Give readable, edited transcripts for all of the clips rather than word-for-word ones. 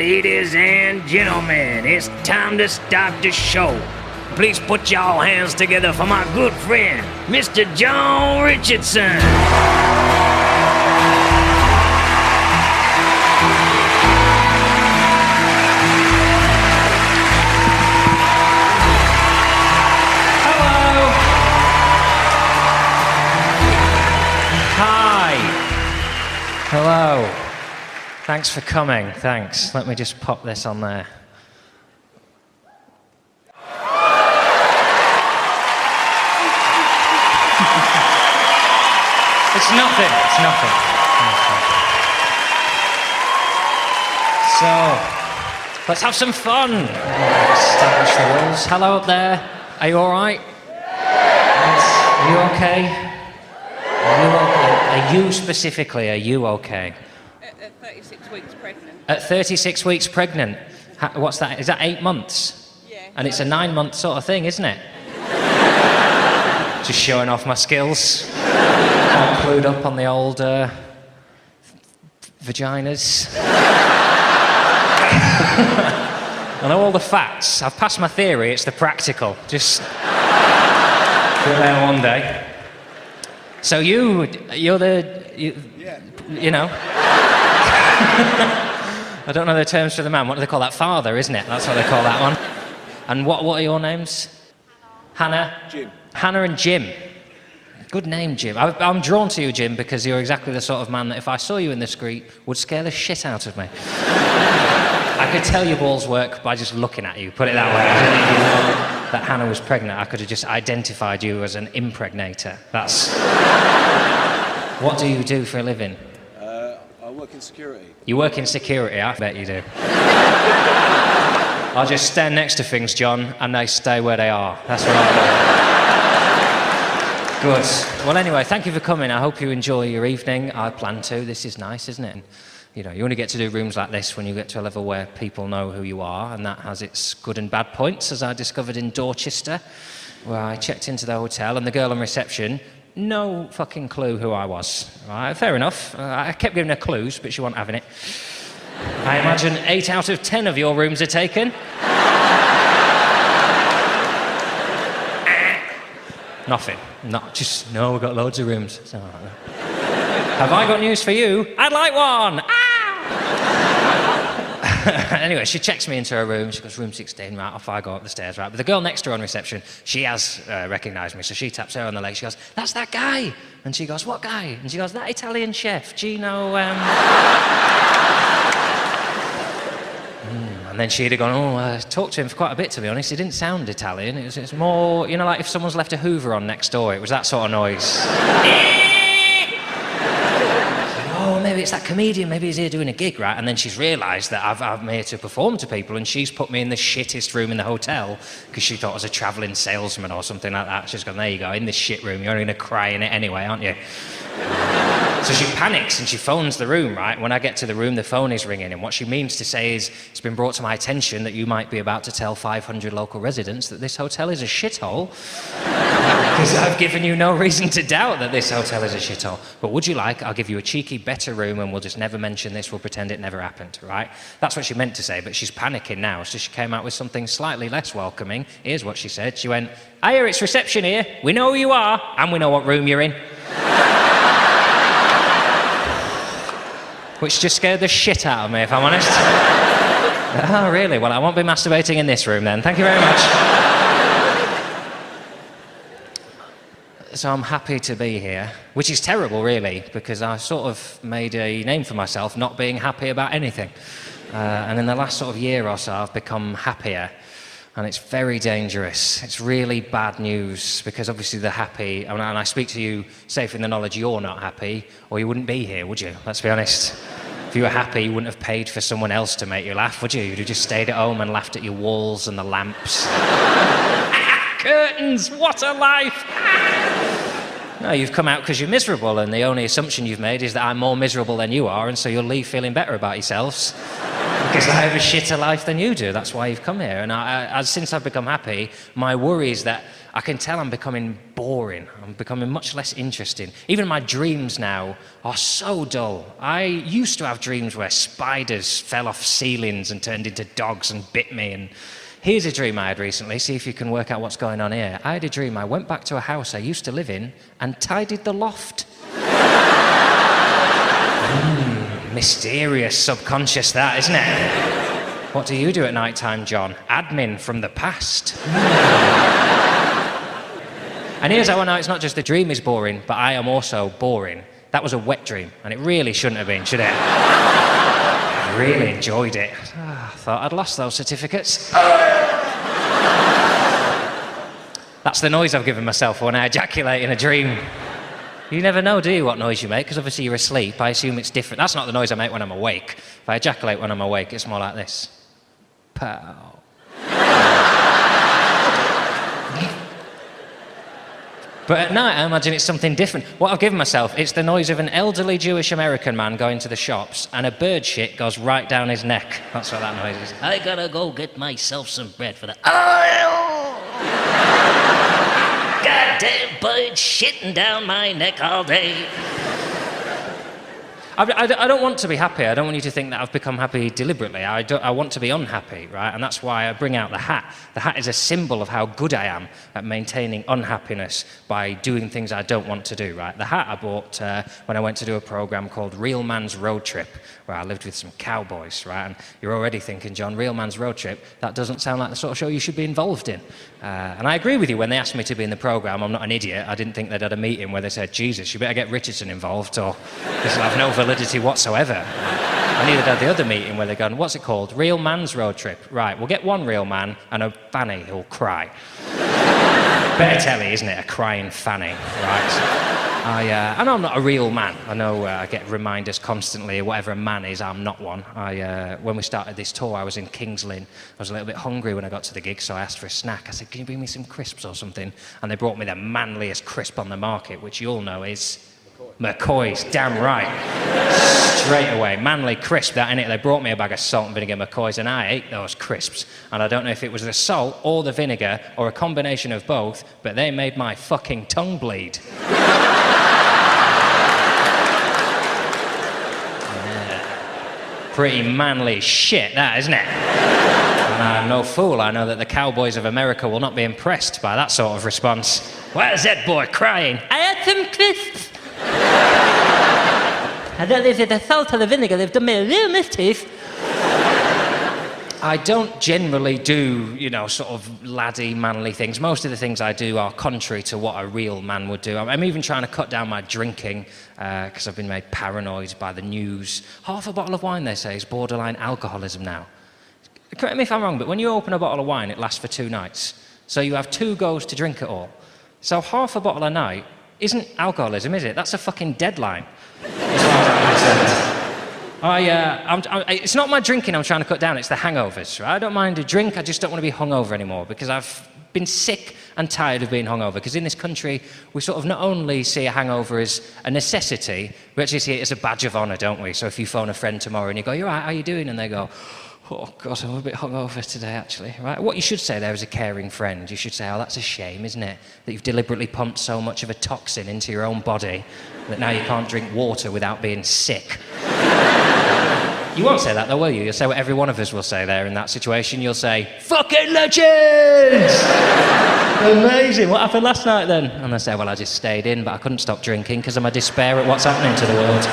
Ladies and gentlemen, it's time to start the show. Please put y'all hands together for my good friend, Mr. John Richardson. Hello. Thanks for coming. Thanks. Let me just pop this on there. It's nothing. It's nothing. So, let's have some fun. Establish the rules. Hello up there. Are you all right? Are you okay? Are you specifically, are you okay? At 36 weeks pregnant. At 36 weeks pregnant? What's that? Is that 8 months? Yeah. And it's a 9-month sort of thing, isn't it? Just showing off my skills. All clued up on the old vaginas. I know all the facts. I've passed my theory, it's the practical. Just get there one day. So you're you know. I don't know the terms for the man. What do they call that? Father, isn't it? That's what they call that one. And what are your names? Hannah? Jim. Hannah and Jim. Good name, Jim. I'm drawn to you, Jim, because you're exactly the sort of man that if I saw you in the street would scare the shit out of me. I could tell your balls work by just looking at you, put it that way. I didn't even know that Hannah was pregnant. I could have just identified you as an impregnator. That's... What do you do for a living? I work in security. You work in security, I bet you do. I'll just stand next to things, John, and they stay where they are. That's what I do. Good. Well, anyway, thank you for coming. I hope you enjoy your evening. I plan to. This is nice, isn't it? You know, you only get to do rooms like this when you get to a level where people know who you are, and that has its good and bad points, as I discovered in Dorchester, where I checked into the hotel, and the girl on reception, no fucking clue who I was. Right, fair enough. I kept giving her clues, but she wasn't having it. I imagine 8 out of 10 of your rooms are taken. Nothing. Not just, no, we've got loads of rooms. So, have I got news for you? I'd like one! Anyway, she checks me into her room. She goes, room 16, right, off I go up the stairs, right. But the girl next to her on reception, she has recognised me, so she taps her on the leg. She goes, that's that guy. And she goes, what guy? And she goes, that Italian chef, Gino, And then she'd have gone, I talked to him for quite a bit, to be honest. He didn't sound Italian. It was more, you know, like if someone's left a Hoover on next door. It was that sort of noise. Oh, maybe it's that comedian, maybe he's here doing a gig, right? And then she's realised that I'm here to perform to people, and she's put me in the shittest room in the hotel because she thought I was a travelling salesman or something like that. She's gone, there you go, in this shit room, you're only going to cry in it anyway, aren't you? So she panics and she phones the room, right? When I get to the room, the phone is ringing, and what she means to say is, it's been brought to my attention that you might be about to tell 500 local residents that this hotel is a shithole. Because I've given you no reason to doubt that this hotel is a shithole. But would you like, I'll give you a cheeky, better room and we'll just never mention this, we'll pretend it never happened, right? That's what she meant to say, but she's panicking now, so she came out with something slightly less welcoming. Here's what she said. She went, hiya, it's reception here. We know who you are, and we know what room you're in. Which just scared the shit out of me, if I'm honest. Oh, really? Well, I won't be masturbating in this room then. Thank you very much. So I'm happy to be here, which is terrible, really, because I sort of made a name for myself not being happy about anything. And in the last sort of year or so, I've become happier. And it's very dangerous. It's really bad news, because obviously the happy, and I speak to you safe in the knowledge you're not happy, or you wouldn't be here, would you? Let's be honest. If you were happy, you wouldn't have paid for someone else to make you laugh, would you? You'd have just stayed at home and laughed at your walls and the lamps. Curtains, what a life! No, you've come out because you're miserable, and the only assumption you've made is that I'm more miserable than you are, and so you'll leave feeling better about yourselves. Because I have a shitter life than you do. That's why you've come here. And since I've become happy, my worry is that I can tell I'm becoming boring. I'm becoming much less interesting. Even my dreams now are so dull. I used to have dreams where spiders fell off ceilings and turned into dogs and bit me. And here's a dream I had recently. See if you can work out what's going on here. I had a dream. I went back to a house I used to live in and tidied the loft. Mysterious subconscious, that, isn't it? What do you do at night time, John? Admin from the past. And here's how I know it's not just the dream is boring, but I am also boring. That was a wet dream, and it really shouldn't have been, should it? I really enjoyed it. I thought I'd lost those certificates. That's the noise I've given myself when I ejaculate in a dream. You never know, do you, what noise you make? Because obviously you're asleep. I assume it's different. That's not the noise I make when I'm awake. If I ejaculate when I'm awake, it's more like this. Pow. But at night, I imagine it's something different. What I've given myself, it's the noise of an elderly Jewish American man going to the shops, and a bird shit goes right down his neck. That's what that noise is. I gotta go get myself some bread for the... Goddamn bird shitting down my neck all day. I don't want to be happy. I don't want you to think that I've become happy deliberately. I want to be unhappy, right? And that's why I bring out the hat. The hat is a symbol of how good I am at maintaining unhappiness by doing things I don't want to do, right? The hat I bought when I went to do a program called Real Man's Road Trip, where I lived with some cowboys, right? And you're already thinking, John, Real Man's Road Trip, that doesn't sound like the sort of show you should be involved in. And I agree with you. When they asked me to be in the program, I'm not an idiot. I didn't think they'd had a meeting where they said, Jesus, you better get Richardson involved, or this will have no validity whatsoever. I needed to have the other meeting where they're going, what's it called? Real Man's Road Trip. Right, we'll get one real man and a fanny who'll cry. Better telly, isn't it? A crying fanny, right? I know I'm not a real man. I know I get reminders constantly, whatever a man is, I'm not one. When we started this tour, I was in Kings Lynn. I was a little bit hungry when I got to the gig, so I asked for a snack. I said, can you bring me some crisps or something? And they brought me the manliest crisp on the market, which you all know is... McCoy's, damn right. Straight away, manly crisp, that innit? They brought me a bag of salt and vinegar McCoy's and I ate those crisps. And I don't know if it was the salt or the vinegar or a combination of both, but they made my fucking tongue bleed. Yeah. Pretty manly shit, that, isn't it? And I'm no fool. I know that the cowboys of America will not be impressed by that sort of response. Why is that boy crying? I had some crisps. I don't know if it's the salt or the vinegar, they've done me a real mischief. I don't generally do, sort of laddie, manly things. Most of the things I do are contrary to what a real man would do. I'm even trying to cut down my drinking because I've been made paranoid by the news. Half a bottle of wine, they say, is borderline alcoholism now. Correct me if I'm wrong, but when you open a bottle of wine, it lasts for 2 nights. So you have 2 goes to drink it all. So half a bottle a night isn't alcoholism, is it? That's a fucking deadline. As far as I'm concerned. It's not my drinking I'm trying to cut down, it's the hangovers, right? I don't mind a drink, I just don't want to be hungover anymore because I've been sick and tired of being hungover. Because in this country, we sort of not only see a hangover as a necessity, we actually see it as a badge of honour, don't we? So if you phone a friend tomorrow and you go, you're right, how are you doing? And they go, oh, God, I'm a bit hungover today, actually. Right? What you should say there as a caring friend, you should say, oh, that's a shame, isn't it? That you've deliberately pumped so much of a toxin into your own body that now you can't drink water without being sick. You won't say that, though, will you? You'll say what every one of us will say there in that situation. You'll say, fucking legends! Amazing. What happened last night, then? And I say, well, I just stayed in, but I couldn't stop drinking because of my despair at what's happening to the world.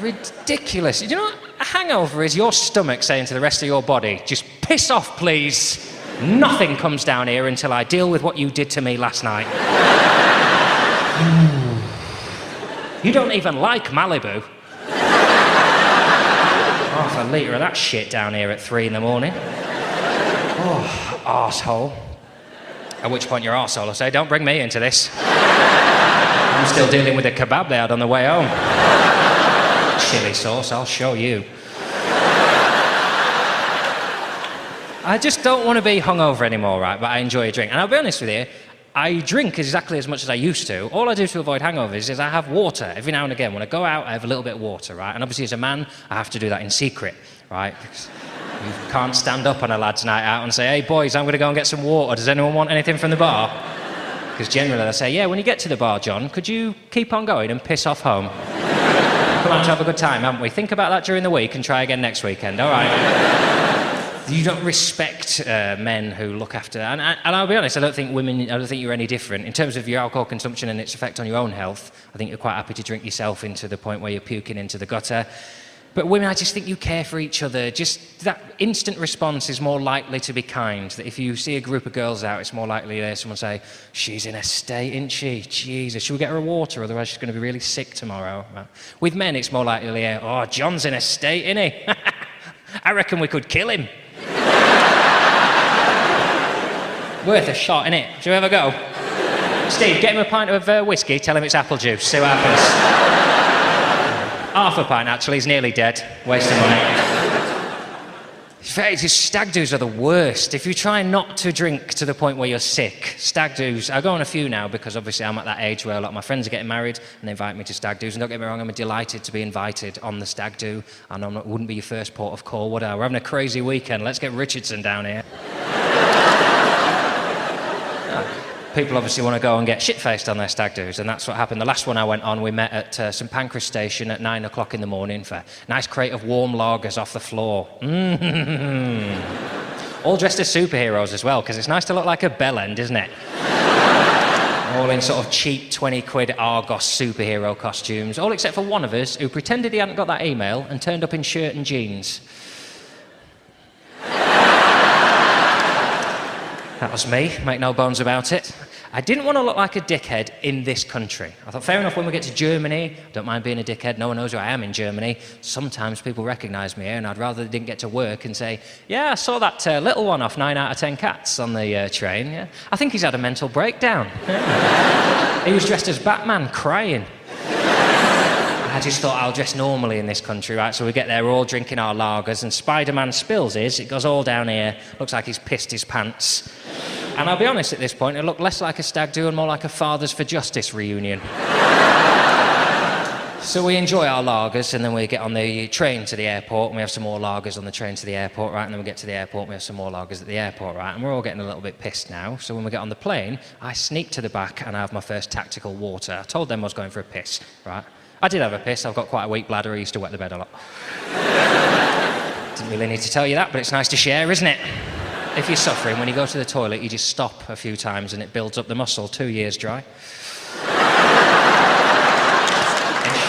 Ridiculous. Do you know what a hangover is? Your stomach saying to the rest of your body, just piss off, please. Nothing comes down here until I deal with what you did to me last night. You don't even like Malibu. Half a litre of that shit down here at 3 in the morning. Oh, arsehole. At which point your arsehole will say, don't bring me into this. I'm still dealing with the kebab they had on the way home. Chili sauce, I'll show you. I just don't want to be hungover anymore, right? But I enjoy a drink. And I'll be honest with you, I drink exactly as much as I used to. All I do to avoid hangovers is I have water every now and again. When I go out, I have a little bit of water, right? And obviously as a man, I have to do that in secret, right? Because you can't stand up on a lad's night out and say, hey boys, I'm going to go and get some water. Does anyone want anything from the bar? Because generally they say, yeah, when you get to the bar, John, could you keep on going and piss off home? Come out to have a good time, haven't we? Think about that during the week and try again next weekend, all right? You don't respect men who look after... And I'll be honest, I don't think you're any different. In terms of your alcohol consumption and its effect on your own health, I think you're quite happy to drink yourself into the point where you're puking into the gutter. But women, I just think you care for each other. Just that instant response is more likely to be kind. That if you see a group of girls out, it's more likely to hear someone say, she's in a state, isn't she? Jesus, should we get her water? Otherwise she's going to be really sick tomorrow. With men, it's more likely to hear, oh, John's in a state, isn't he? I reckon we could kill him. Worth a shot, innit? Shall we have a go? Steve, get him a pint of whiskey, tell him it's apple juice, see what happens. Half a pint, actually, he's nearly dead. Waste of money. Stag do's are the worst. If you try not to drink to the point where you're sick, stag do's, I go on a few now because obviously I'm at that age where a lot of my friends are getting married and they invite me to stag do's. And don't get me wrong, I'm delighted to be invited on the stag do. And it wouldn't be your first port of call, would I? We're having a crazy weekend. Let's get Richardson down here. People obviously want to go and get shit-faced on their stag do's, and that's what happened. The last one I went on, we met at St Pancras Station at 9 o'clock in the morning for a nice crate of warm lagers off the floor. All dressed as superheroes as well, because it's nice to look like a bellend, isn't it? All in sort of cheap 20 quid Argos superhero costumes, all except for one of us who pretended he hadn't got that email and turned up in shirt and jeans. That was me, make no bones about it. I didn't want to look like a dickhead in this country. I thought, fair enough, when we get to Germany, don't mind being a dickhead, no one knows who I am in Germany. Sometimes people recognise me here, and I'd rather they didn't get to work and say, yeah, I saw that little one off 9 out of 10 cats on the train. Yeah. I think he's had a mental breakdown. Yeah. He was dressed as Batman, crying. I just thought I'll dress normally in this country, right? So we get there, we're all drinking our lagers, and Spider-Man spills his, it goes all down here, looks like he's pissed his pants. And I'll be honest at this point, it looked less like a stag do and more like a Fathers for Justice reunion. So we enjoy our lagers, and then we get on the train to the airport, and we have some more lagers on the train to the airport, right? And then we get to the airport, and we have some more lagers at the airport, right? And we're all getting a little bit pissed now. So when we get on the plane, I sneak to the back and I have my first tactical water. I told them I was going for a piss, right? I did have a piss. I've got quite a weak bladder. I used to wet the bed a lot. Didn't really need to tell you that, but it's nice to share, isn't it? If you're suffering, when you go to the toilet, you just stop a few times and it builds up the muscle. 2 years dry.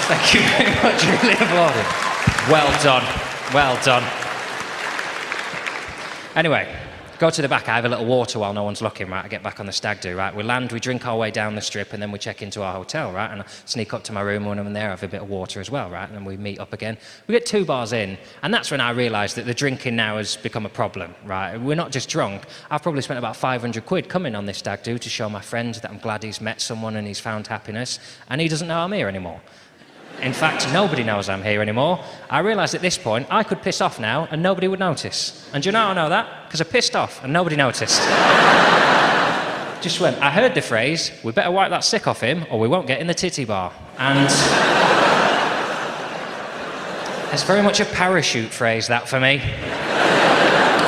Thank you very much. Really applauded. Well done. Well done. Anyway, go to the back. I have a little water while no one's looking, right? I get back on the stag do, right? We land, we drink our way down the strip, and then we check into our hotel, right? And I sneak up to my room when I'm there, I have a bit of water as well, right? And then we meet up again. We get 2 bars in, and that's when I realised that the drinking now has become a problem, right? We're not just drunk. I've probably spent about 500 quid coming on this stag do to show my friend that I'm glad he's met someone and he's found happiness, and he doesn't know I'm here anymore. In fact, nobody knows I'm here anymore. I realised at this point I could piss off now and nobody would notice. And do you know how I know that? Because I pissed off and nobody noticed. Just went, I heard the phrase, we better wipe that sick off him or we won't get in the titty bar. And it's very much a parachute phrase, that, for me.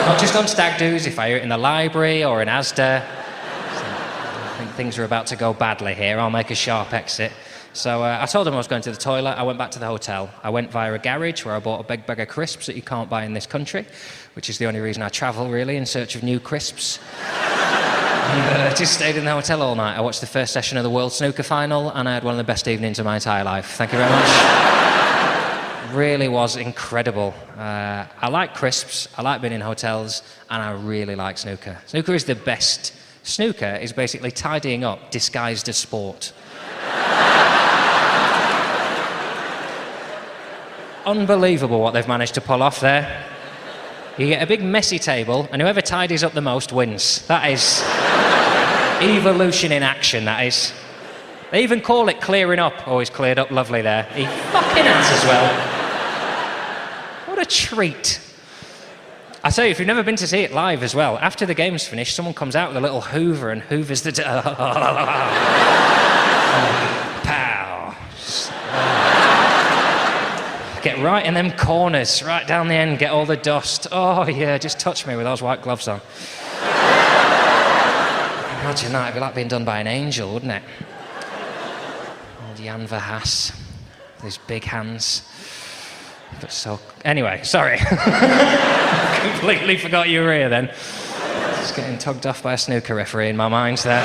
Not just on stag do's, if I hear it in the library or in Asda. I think things are about to go badly here. I'll make a sharp exit. So I told him I was going to the toilet. I went back to the hotel. I went via a garage where I bought a big bag of crisps that you can't buy in this country, which is the only reason I travel, really, in search of new crisps. And I just stayed in the hotel all night. I watched the first session of the World Snooker Final, and I had one of the best evenings of my entire life. Thank you very much. Really was incredible. I like crisps, I like being in hotels, and I really like snooker. Snooker is the best. Snooker is basically tidying up disguised as sport. Unbelievable what they've managed to pull off there. You get a big messy table, and whoever tidies up the most wins. That is evolution in action, that is. They even call it clearing up. Oh, he's cleared up lovely there. He fucking has as well. What a treat. I tell you, if you've never been to see it live as well, after the game's finished, someone comes out with a little hoover and hoovers the... Pow. Get right in them corners, right down the end, get all the dust. Oh yeah, just touch me with those white gloves on. Imagine that, it'd be like being done by an angel, wouldn't it? Old Jan Verhaas, these big hands. But so... Anyway, sorry. Completely forgot you were here then. Just getting tugged off by a snooker referee in my mind there.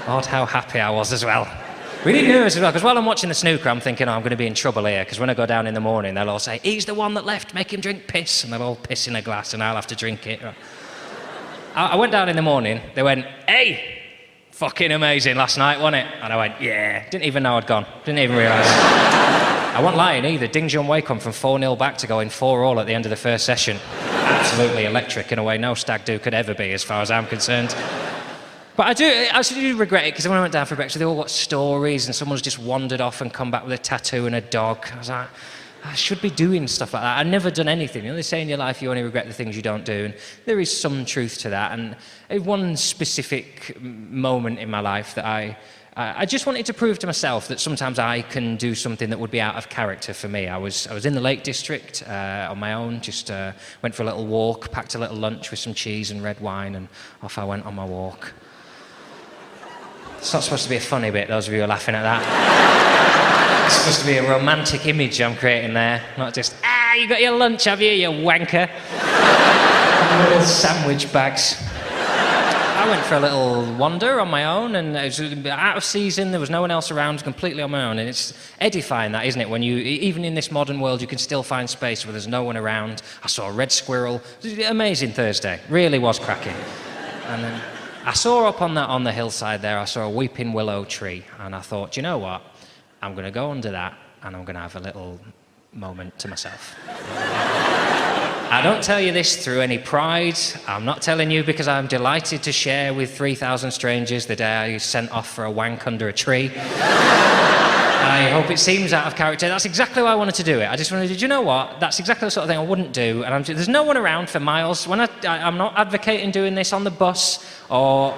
Odd how happy I was as well. Really nervous as well, because while I'm watching the snooker, I'm thinking, oh, I'm going to be in trouble here, because when I go down in the morning, they'll all say, he's the one that left, make him drink piss, and they'll all piss in a glass, and I'll have to drink it. I went down in the morning, they went, hey, fucking amazing last night, wasn't it? And I went, yeah. Didn't even know I'd gone, didn't even realise. I wasn't lying either. Ding Junhui come from 4-0 back to going 4-all at the end of the first session. Absolutely electric in a way no stag do could ever be, as far as I'm concerned. But I do regret it, because when I went down for breakfast, they all got stories, and someone's just wandered off and come back with a tattoo and a dog. I was like, I should be doing stuff like that. I've never done anything. You know, they say in your life you only regret the things you don't do, and there is some truth to that. And one specific moment in my life that I just wanted to prove to myself that sometimes I can do something that would be out of character for me. I was in the Lake District on my own, just went for a little walk, packed a little lunch with some cheese and red wine, and off I went on my walk. It's not supposed to be a funny bit, those of you who are laughing at that. It's supposed to be a romantic image I'm creating there, not just, you got your lunch, have you wanker? Little sandwich bags. I went for a little wander on my own, and it was out of season, there was no one else around, completely on my own, and it's edifying that, isn't it, when you, even in this modern world, you can still find space where there's no one around. I saw a red squirrel. It was an amazing Thursday, really was cracking. And then I saw up on the hillside there, I saw a weeping willow tree, and I thought, you know what, I'm going to go under that, and I'm going to have a little moment to myself. I don't tell you this through any pride. I'm not telling you because I'm delighted to share with 3,000 strangers the day I sent off for a wank under a tree. I hope it seems out of character. That's exactly why I wanted to do it. I just wanted to, do you know what? That's exactly the sort of thing I wouldn't do. And there's no one around for miles. When I'm not advocating doing this on the bus or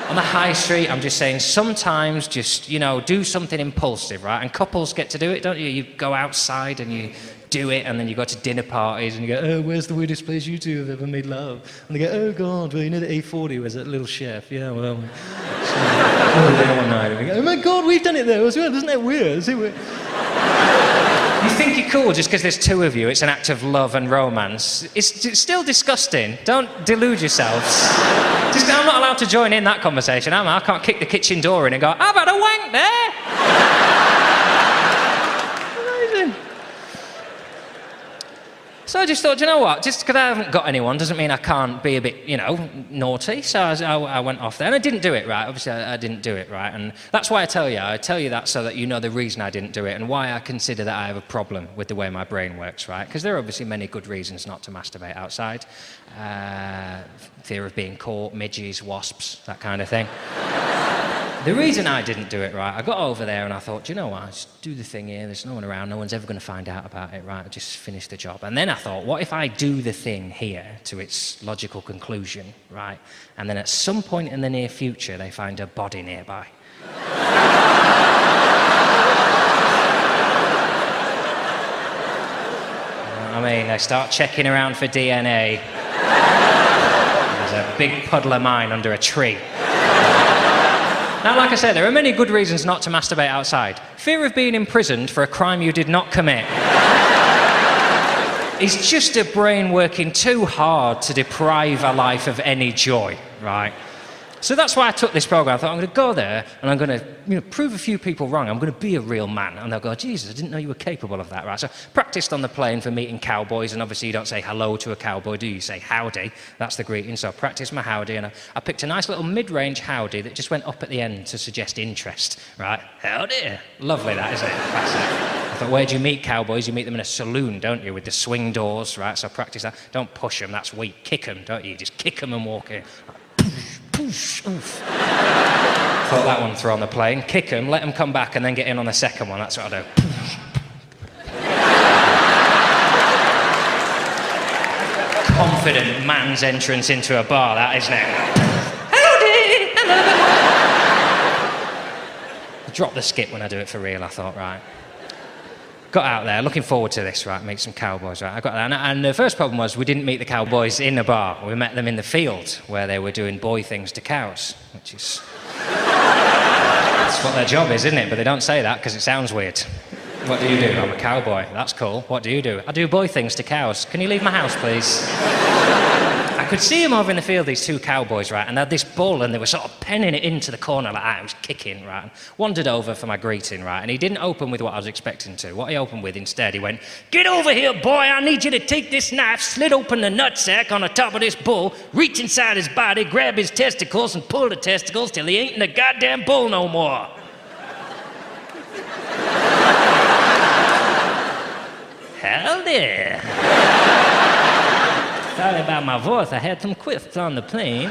on the high street. I'm just saying sometimes just, do something impulsive, right? And couples get to do it, don't you? You go outside and you do it, and then you go to dinner parties and you go, oh, where's the weirdest place you two have ever made love? And they go, oh God, well, you know the A40 was that little chef? Yeah, well. One night, and we go, oh my God, we've done it there as well, isn't that weird? Is it weird? You think you're cool just because there's two of you, it's an act of love and romance. It's still disgusting. Don't delude yourselves. I'm not allowed to join in that conversation, am I? I can't kick the kitchen door in and go, I've had a wank there! So I just thought, you know what, just because I haven't got anyone doesn't mean I can't be a bit, naughty. So I went off there, and I didn't do it right. Obviously, I didn't do it right, and that's why I tell you that so that you know the reason I didn't do it and why I consider that I have a problem with the way my brain works, right? Because there are obviously many good reasons not to masturbate outside. Fear of being caught, midges, wasps, that kind of thing. The reason I didn't do it right, I got over there and I thought, you know what, I'll just do the thing here, there's no one around, no one's ever going to find out about it, right, I'll just finish the job. And then I thought, what if I do the thing here to its logical conclusion, right, and then at some point in the near future they find a body nearby. I mean, they start checking around for DNA. There's a big puddle of mine under a tree. Now, like I said, there are many good reasons not to masturbate outside. Fear of being imprisoned for a crime you did not commit. It's just a brain working too hard to deprive a life of any joy, right? So that's why I took this program. I thought, I'm going to go there and I'm going to prove a few people wrong. I'm going to be a real man. And they'll go, Jesus, I didn't know you were capable of that, right? So practiced on the plane for meeting cowboys, and obviously you don't say hello to a cowboy, do you? You say howdy. That's the greeting. So I practiced my howdy, and I picked a nice little mid-range howdy that just went up at the end to suggest interest, right? Howdy. Lovely that, isn't it? Classic. I thought, where do you meet cowboys? You meet them in a saloon, don't you, with the swing doors, right? So I practiced that. Don't push them, that's weak. Kick them, don't you? Just kick them and walk in. Oof. Thought that one through on the plane. Kick them, let them come back, and then get in on the second one. That's what I do. confident man's entrance into a bar, that, isn't it? Hello, dear. Hello. I drop the skip when I do it for real, I thought, right. Got out there, looking forward to this, right, meet some cowboys, right. I got there, and the first problem was we didn't meet the cowboys in a bar. We met them in the field, where they were doing boy things to cows, which is... That's what their job is, isn't it? But they don't say that because it sounds weird. What do you do? I'm a cowboy. That's cool. What do you do? I do boy things to cows. Can you leave my house, please? I could see them over in the field, these two cowboys, right, and they had this bull, and they were sort of penning it into the corner like that. It was kicking, right, wandered over for my greeting, right, and he didn't open with what I was expecting to. What he opened with instead, he went, "Get over here, boy, I need you to take this knife, slit open the nutsack on the top of this bull, reach inside his body, grab his testicles, and pull the testicles till he ain't in the goddamn bull no more." Hell yeah. Sorry about my voice, I had some quips on the plane.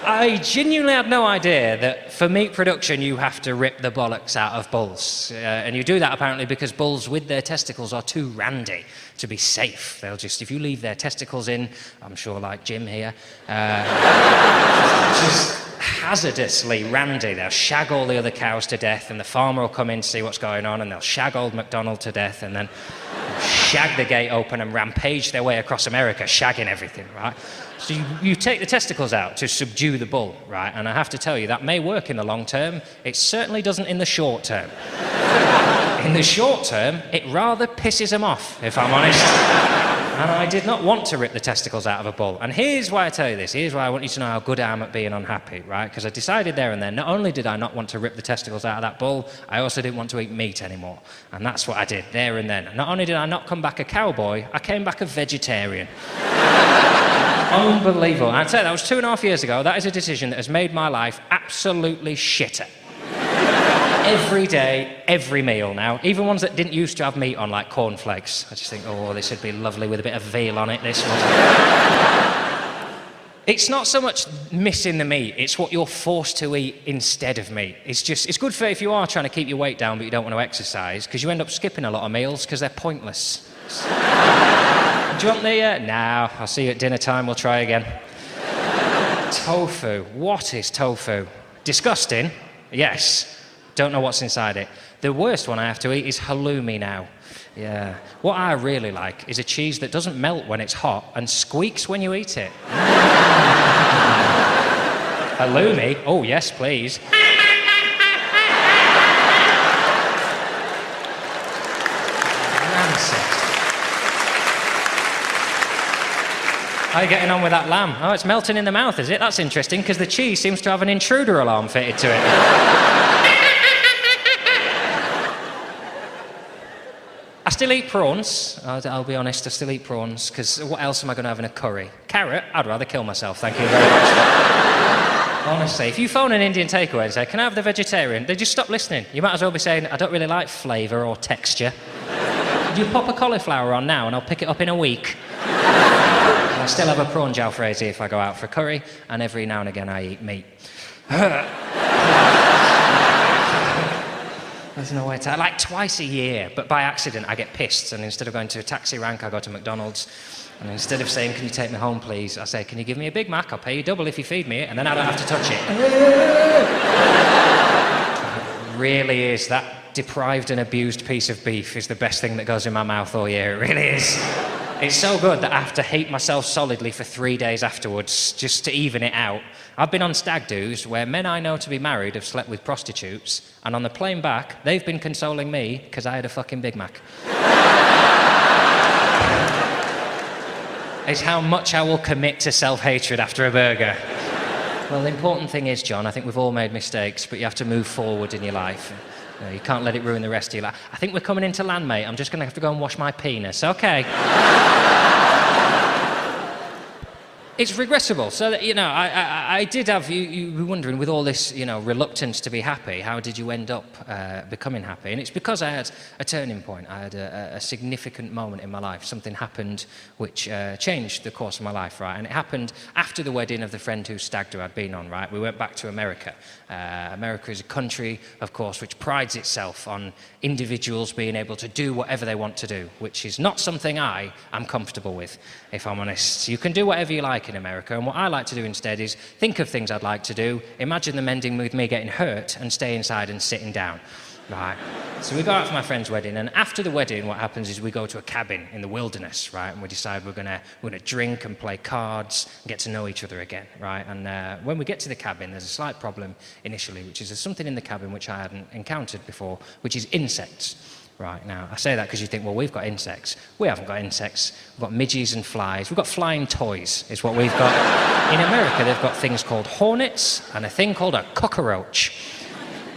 I genuinely had no idea that for meat production you have to rip the bollocks out of bulls. And you do that apparently because bulls with their testicles are too randy to be safe. They'll just, if you leave their testicles in, I'm sure like Jim here, just hazardously randy. They'll shag all the other cows to death, and the farmer will come in to see what's going on, and they'll shag old MacDonald to death, and then shag the gate open and rampage their way across America, shagging everything, right? So you take the testicles out to subdue the bull, right? And I have to tell you, that may work in the long term. It certainly doesn't in the short term. In the short term, it rather pisses them off, if I'm honest. And I did not want to rip the testicles out of a bull. And here's why I tell you this. Here's why I want you to know how good I am at being unhappy, right? Because I decided there and then, not only did I not want to rip the testicles out of that bull, I also didn't want to eat meat anymore. And that's what I did there and then. Not only did I not come back a cowboy, I came back a vegetarian. Unbelievable. And I'd say that was 2.5 years ago. That is a decision that has made my life absolutely shitter. Every day, every meal now, even ones that didn't used to have meat on, like cornflakes. I just think, oh, this would be lovely with a bit of veal on it, this one. It's not so much missing the meat, it's what you're forced to eat instead of meat. It's good for if you are trying to keep your weight down but you don't want to exercise, because you end up skipping a lot of meals because they're pointless. Do you want the... Nah, I'll see you at dinner time, we'll try again. Tofu. What is tofu? Disgusting? Yes. Don't know what's inside it. The worst one I have to eat is halloumi now. Yeah. What I really like is a cheese that doesn't melt when it's hot and squeaks when you eat it. Halloumi? Oh, yes, please. How are you getting on with that lamb? Oh, it's melting in the mouth, is it? That's interesting, because the cheese seems to have an intruder alarm fitted to it. I still eat prawns. I'll be honest, I still eat prawns, because what else am I going to have in a curry? Carrot? I'd rather kill myself, thank you very much. Honestly, if you phone an Indian takeaway and say, "Can I have the vegetarian?" they just stop listening. You might as well be saying, "I don't really like flavour or texture." You pop a cauliflower on now and I'll pick it up in a week. I still have a prawn jalfrezi if I go out for curry, and every now and again I eat meat. There's no way to... Like twice a year, but by accident I get pissed, and instead of going to a taxi rank I go to McDonald's, and instead of saying, "Can you take me home please," I say, "Can you give me a Big Mac? I'll pay you double if you feed me it, and then I don't have to touch it." It really is. That deprived and abused piece of beef is the best thing that goes in my mouth all year. It really is. It's so good that I have to hate myself solidly for 3 days afterwards just to even it out. I've been on stag do's where men I know to be married have slept with prostitutes, and on the plane back, they've been consoling me because I had a fucking Big Mac. It's how much I will commit to self-hatred after a burger. Well, the important thing is, John, I think we've all made mistakes, but you have to move forward in your life. You can't let it ruin the rest of your life. I think we're coming into land, mate. I'm just going to have to go and wash my penis. Okay. It's regrettable. So that, I did have you were wondering, with all this reluctance to be happy, how did you end up becoming happy? And it's because I had a turning point. I had a significant moment in my life. Something happened which changed the course of my life, right? And it happened after the wedding of the friend whose stag do I'd been on, right? We went back to America. America is a country, of course, which prides itself on individuals being able to do whatever they want to do, which is not something I am comfortable with, if I'm honest. You can do whatever you like in America, and what I like to do instead is think of things I'd like to do, imagine them ending with me getting hurt, and stay inside and sitting down. Right. So we go out for my friend's wedding, and after the wedding, what happens is we go to a cabin in the wilderness, right? And we decide we're gonna drink and play cards and get to know each other again, right? And when we get to the cabin, there's a slight problem initially, which is there's something in the cabin which I hadn't encountered before, which is insects. Right, now, I say that because you think, well, we've got insects. We haven't got insects. We've got midges and flies. We've got flying toys, is what we've got. In America, they've got things called hornets and a thing called a cockroach.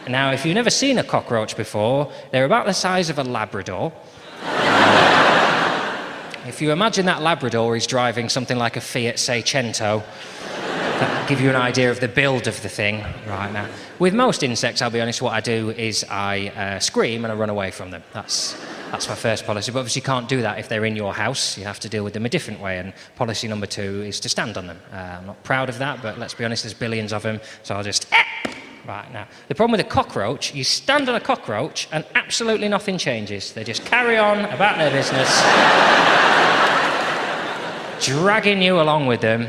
Now, if you've never seen a cockroach before, they're about the size of a Labrador. If you imagine that Labrador is driving something like a Fiat Seicento, that'll give you an idea of the build of the thing right now. With most insects, I'll be honest, what I do is I scream and I run away from them. That's my first policy, but obviously you can't do that if they're in your house. You have to deal with them a different way, and policy number 2 is to stand on them. I'm not proud of that, but let's be honest, there's billions of them, so I'll just... Right, now, the problem with a cockroach, you stand on a cockroach and absolutely nothing changes. They just carry on about their business, dragging you along with them.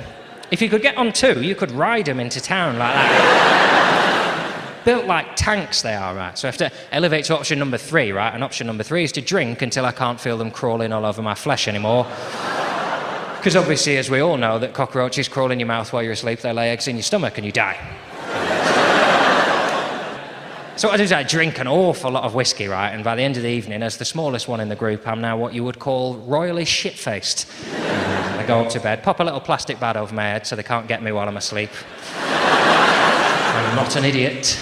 If you could get on 2, you could ride them into town like that. Built like tanks they are, right? So I have to elevate to option number 3, right? And option number 3 is to drink until I can't feel them crawling all over my flesh anymore. Because obviously, as we all know, that cockroaches crawl in your mouth while you're asleep, they lay eggs in your stomach and you die. So what I do is I drink an awful lot of whiskey, right? And by the end of the evening, as the smallest one in the group, I'm now what you would call royally shit-faced. I go up to bed, pop a little plastic bag over my head so they can't get me while I'm asleep. I'm not an idiot.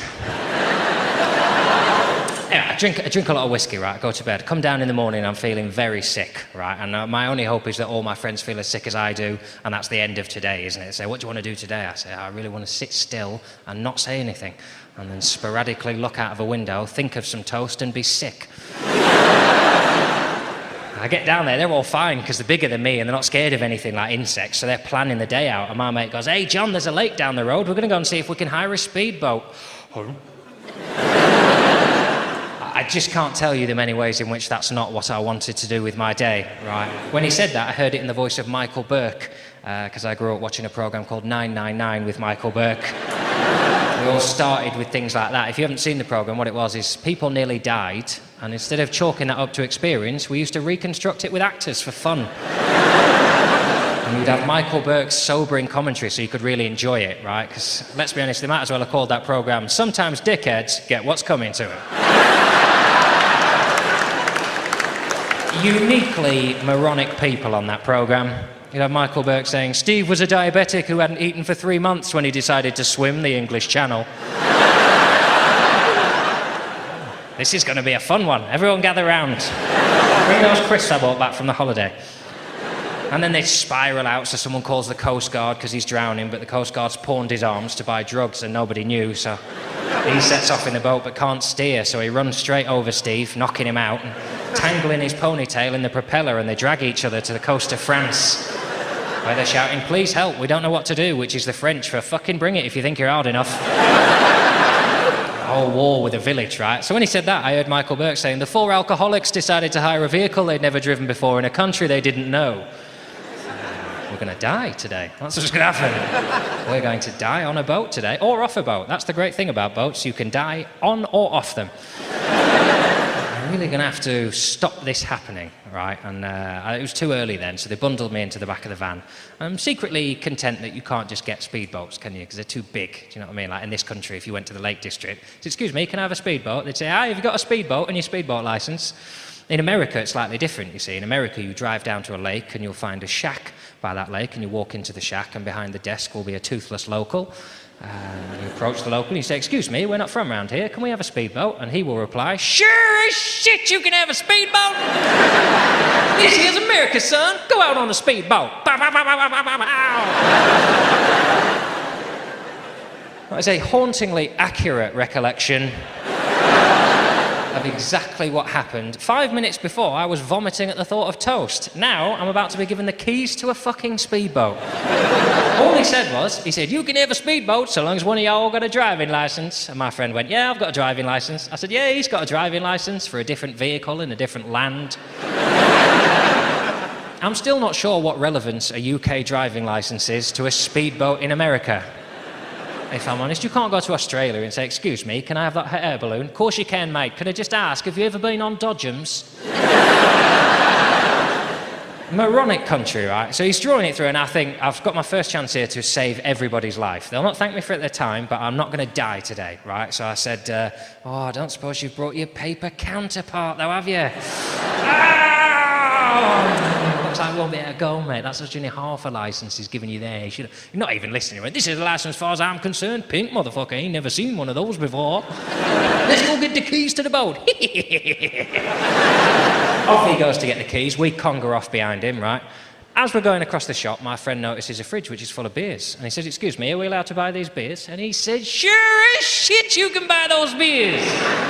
Yeah, I drink a lot of whiskey, right? I go to bed, come down in the morning, I'm feeling very sick, right? And my only hope is that all my friends feel as sick as I do, and that's the end of today, isn't it? They say, what do you want to do today? I say, I really want to sit still and not say anything, and then sporadically look out of a window, think of some toast, and be sick. I get down there, they're all fine, because they're bigger than me, and they're not scared of anything like insects, so they're planning the day out, and my mate goes, hey, John, there's a lake down the road, we're going to go and see if we can hire a speedboat. I just can't tell you the many ways in which that's not what I wanted to do with my day, right? When he said that, I heard it in the voice of Michael Burke, because I grew up watching a programme called 999 with Michael Burke. We all started with things like that. If you haven't seen the programme, what it was is people nearly died, and instead of chalking that up to experience, we used to reconstruct it with actors for fun. And you'd have Michael Burke's sobering commentary so you could really enjoy it, right? Because, let's be honest, they might as well have called that programme Sometimes Dickheads Get What's Coming to Them. Uniquely moronic people on that programme. You'd have Michael Burke saying, Steve was a diabetic who hadn't eaten for 3 months when he decided to swim the English Channel. This is going to be a fun one. Everyone gather round. Bring those crisps I brought back from the holiday. And then they spiral out, so someone calls the Coast Guard because he's drowning, but the Coast Guard's pawned his arms to buy drugs and nobody knew, so he sets off in the boat but can't steer, so he runs straight over Steve, knocking him out, and tangling his ponytail in the propeller, and they drag each other to the coast of France, where they're shouting, please help, we don't know what to do, which is the French for fucking bring it if you think you're hard enough. A whole war with a village, right? So when he said that, I heard Michael Burke saying, the 4 alcoholics decided to hire a vehicle they'd never driven before in a country they didn't know. We're going to die today. That's what's going to happen. We're going to die on a boat today, or off a boat. That's the great thing about boats. You can die on or off them. I'm really going to have to stop this happening, right? And it was too early then, so they bundled me into the back of the van. I'm secretly content that you can't just get speedboats, can you? Because they're too big. Do you know what I mean? Like in this country, if you went to the Lake District, so, excuse me, can I have a speedboat? They'd say, hi, have you got a speedboat and your speedboat license? In America, it's slightly different, you see. In America, you drive down to a lake and you'll find a shack by that lake, and you walk into the shack, and behind the desk will be a toothless local. You approach the local and you say, excuse me, we're not from around here, can we have a speedboat? And he will reply, sure as shit you can have a speedboat! This here's America, son! Go out on a speedboat! Bow, bow, bow, bow, bow, bow, bow. That is a hauntingly accurate recollection of exactly what happened. 5 minutes before, I was vomiting at the thought of toast. Now, I'm about to be given the keys to a fucking speedboat. All he said was, he said, you can have a speedboat so long as one of y'all got a driving licence. And my friend went, yeah, I've got a driving licence. I said, yeah, he's got a driving licence for a different vehicle in a different land. I'm still not sure what relevance a UK driving licence is to a speedboat in America. If I'm honest, you can't go to Australia and say, excuse me, can I have that hot air balloon? Of course you can, mate. Can I just ask, have you ever been on Dodgems? Moronic country, right? So he's drawing it through, and I think I've got my first chance here to save everybody's life. They'll not thank me for it at the time, but I'm not going to die today, right? So I said, oh, I don't suppose you've brought your paper counterpart, though, have you? Looks like I won't be able to go, mate. That's such only half a licence he's giving you there. You're not even listening. He went, this is a licence as far as I'm concerned. Pink, motherfucker. Ain't never seen one of those before. Let's go get the keys to the boat. Off he goes to get the keys. We conga off behind him, right? As we're going across the shop, my friend notices a fridge which is full of beers. And he says, excuse me, are we allowed to buy these beers? And he says, sure as shit you can buy those beers.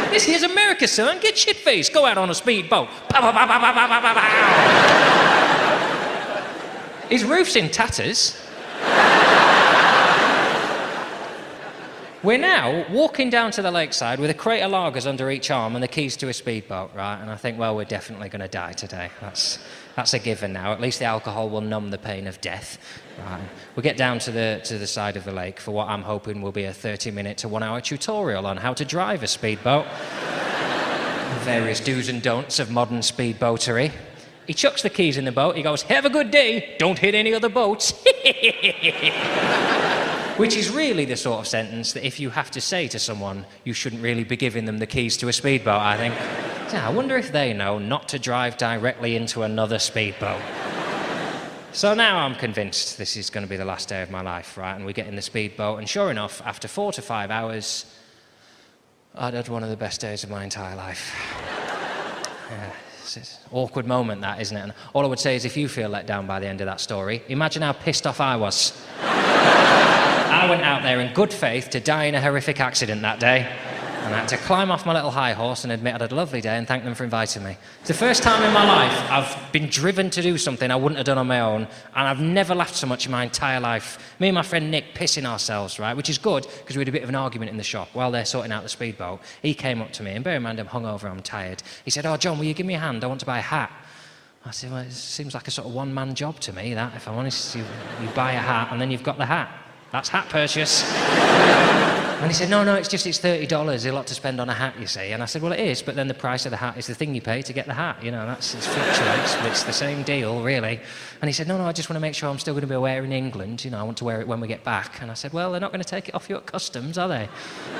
This here's America, son. Get shit-faced. Go out on a speedboat. Pow, pow, pow, pow, pow, pow, pow, pow. His roof's in tatters. We're now walking down to the lakeside with a crate of lagers under each arm and the keys to a speedboat, right? And I think, well, we're definitely going to die today. That's a given now. At least the alcohol will numb the pain of death. Right. We get down to the side of the lake for what I'm hoping will be a 30-minute to 1-hour tutorial on how to drive a speedboat. Various do's and don'ts of modern speedboatery. He chucks the keys in the boat. He goes, have a good day. Don't hit any other boats. Which is really the sort of sentence that if you have to say to someone, you shouldn't really be giving them the keys to a speedboat, I think. Yeah, I wonder if they know not to drive directly into another speedboat. So now I'm convinced this is going to be the last day of my life, right? And we get in the speedboat, and sure enough, after 4 to 5 hours, I'd had one of the best days of my entire life. Yeah, it's an awkward moment, that, isn't it? And all I would say is if you feel let down by the end of that story, imagine how pissed off I was. I went out there in good faith to die in a horrific accident that day. And I had to climb off my little high horse and admit I'd had a lovely day and thank them for inviting me. It's the first time in my life I've been driven to do something I wouldn't have done on my own, and I've never laughed so much in my entire life. Me and my friend Nick pissing ourselves, right? Which is good, because we had a bit of an argument in the shop while they're sorting out the speedboat. He came up to me, and bear in mind I'm hungover, I'm tired. He said, oh, John, will you give me a hand? I want to buy a hat. I said, well, it seems like a sort of one-man job to me, that. If I'm honest, you buy a hat, and then you've got the hat. That's hat purchase. And he said, no, it's $30, a lot to spend on a hat, you see. And I said, well, it is, but then the price of the hat is the thing you pay to get the hat. You know, it fluctuates, but it's the same deal, really. And he said, no, I just want to make sure I'm still going to be wearing it in England. You know, I want to wear it when we get back. And I said, well, they're not going to take it off you at customs, are they?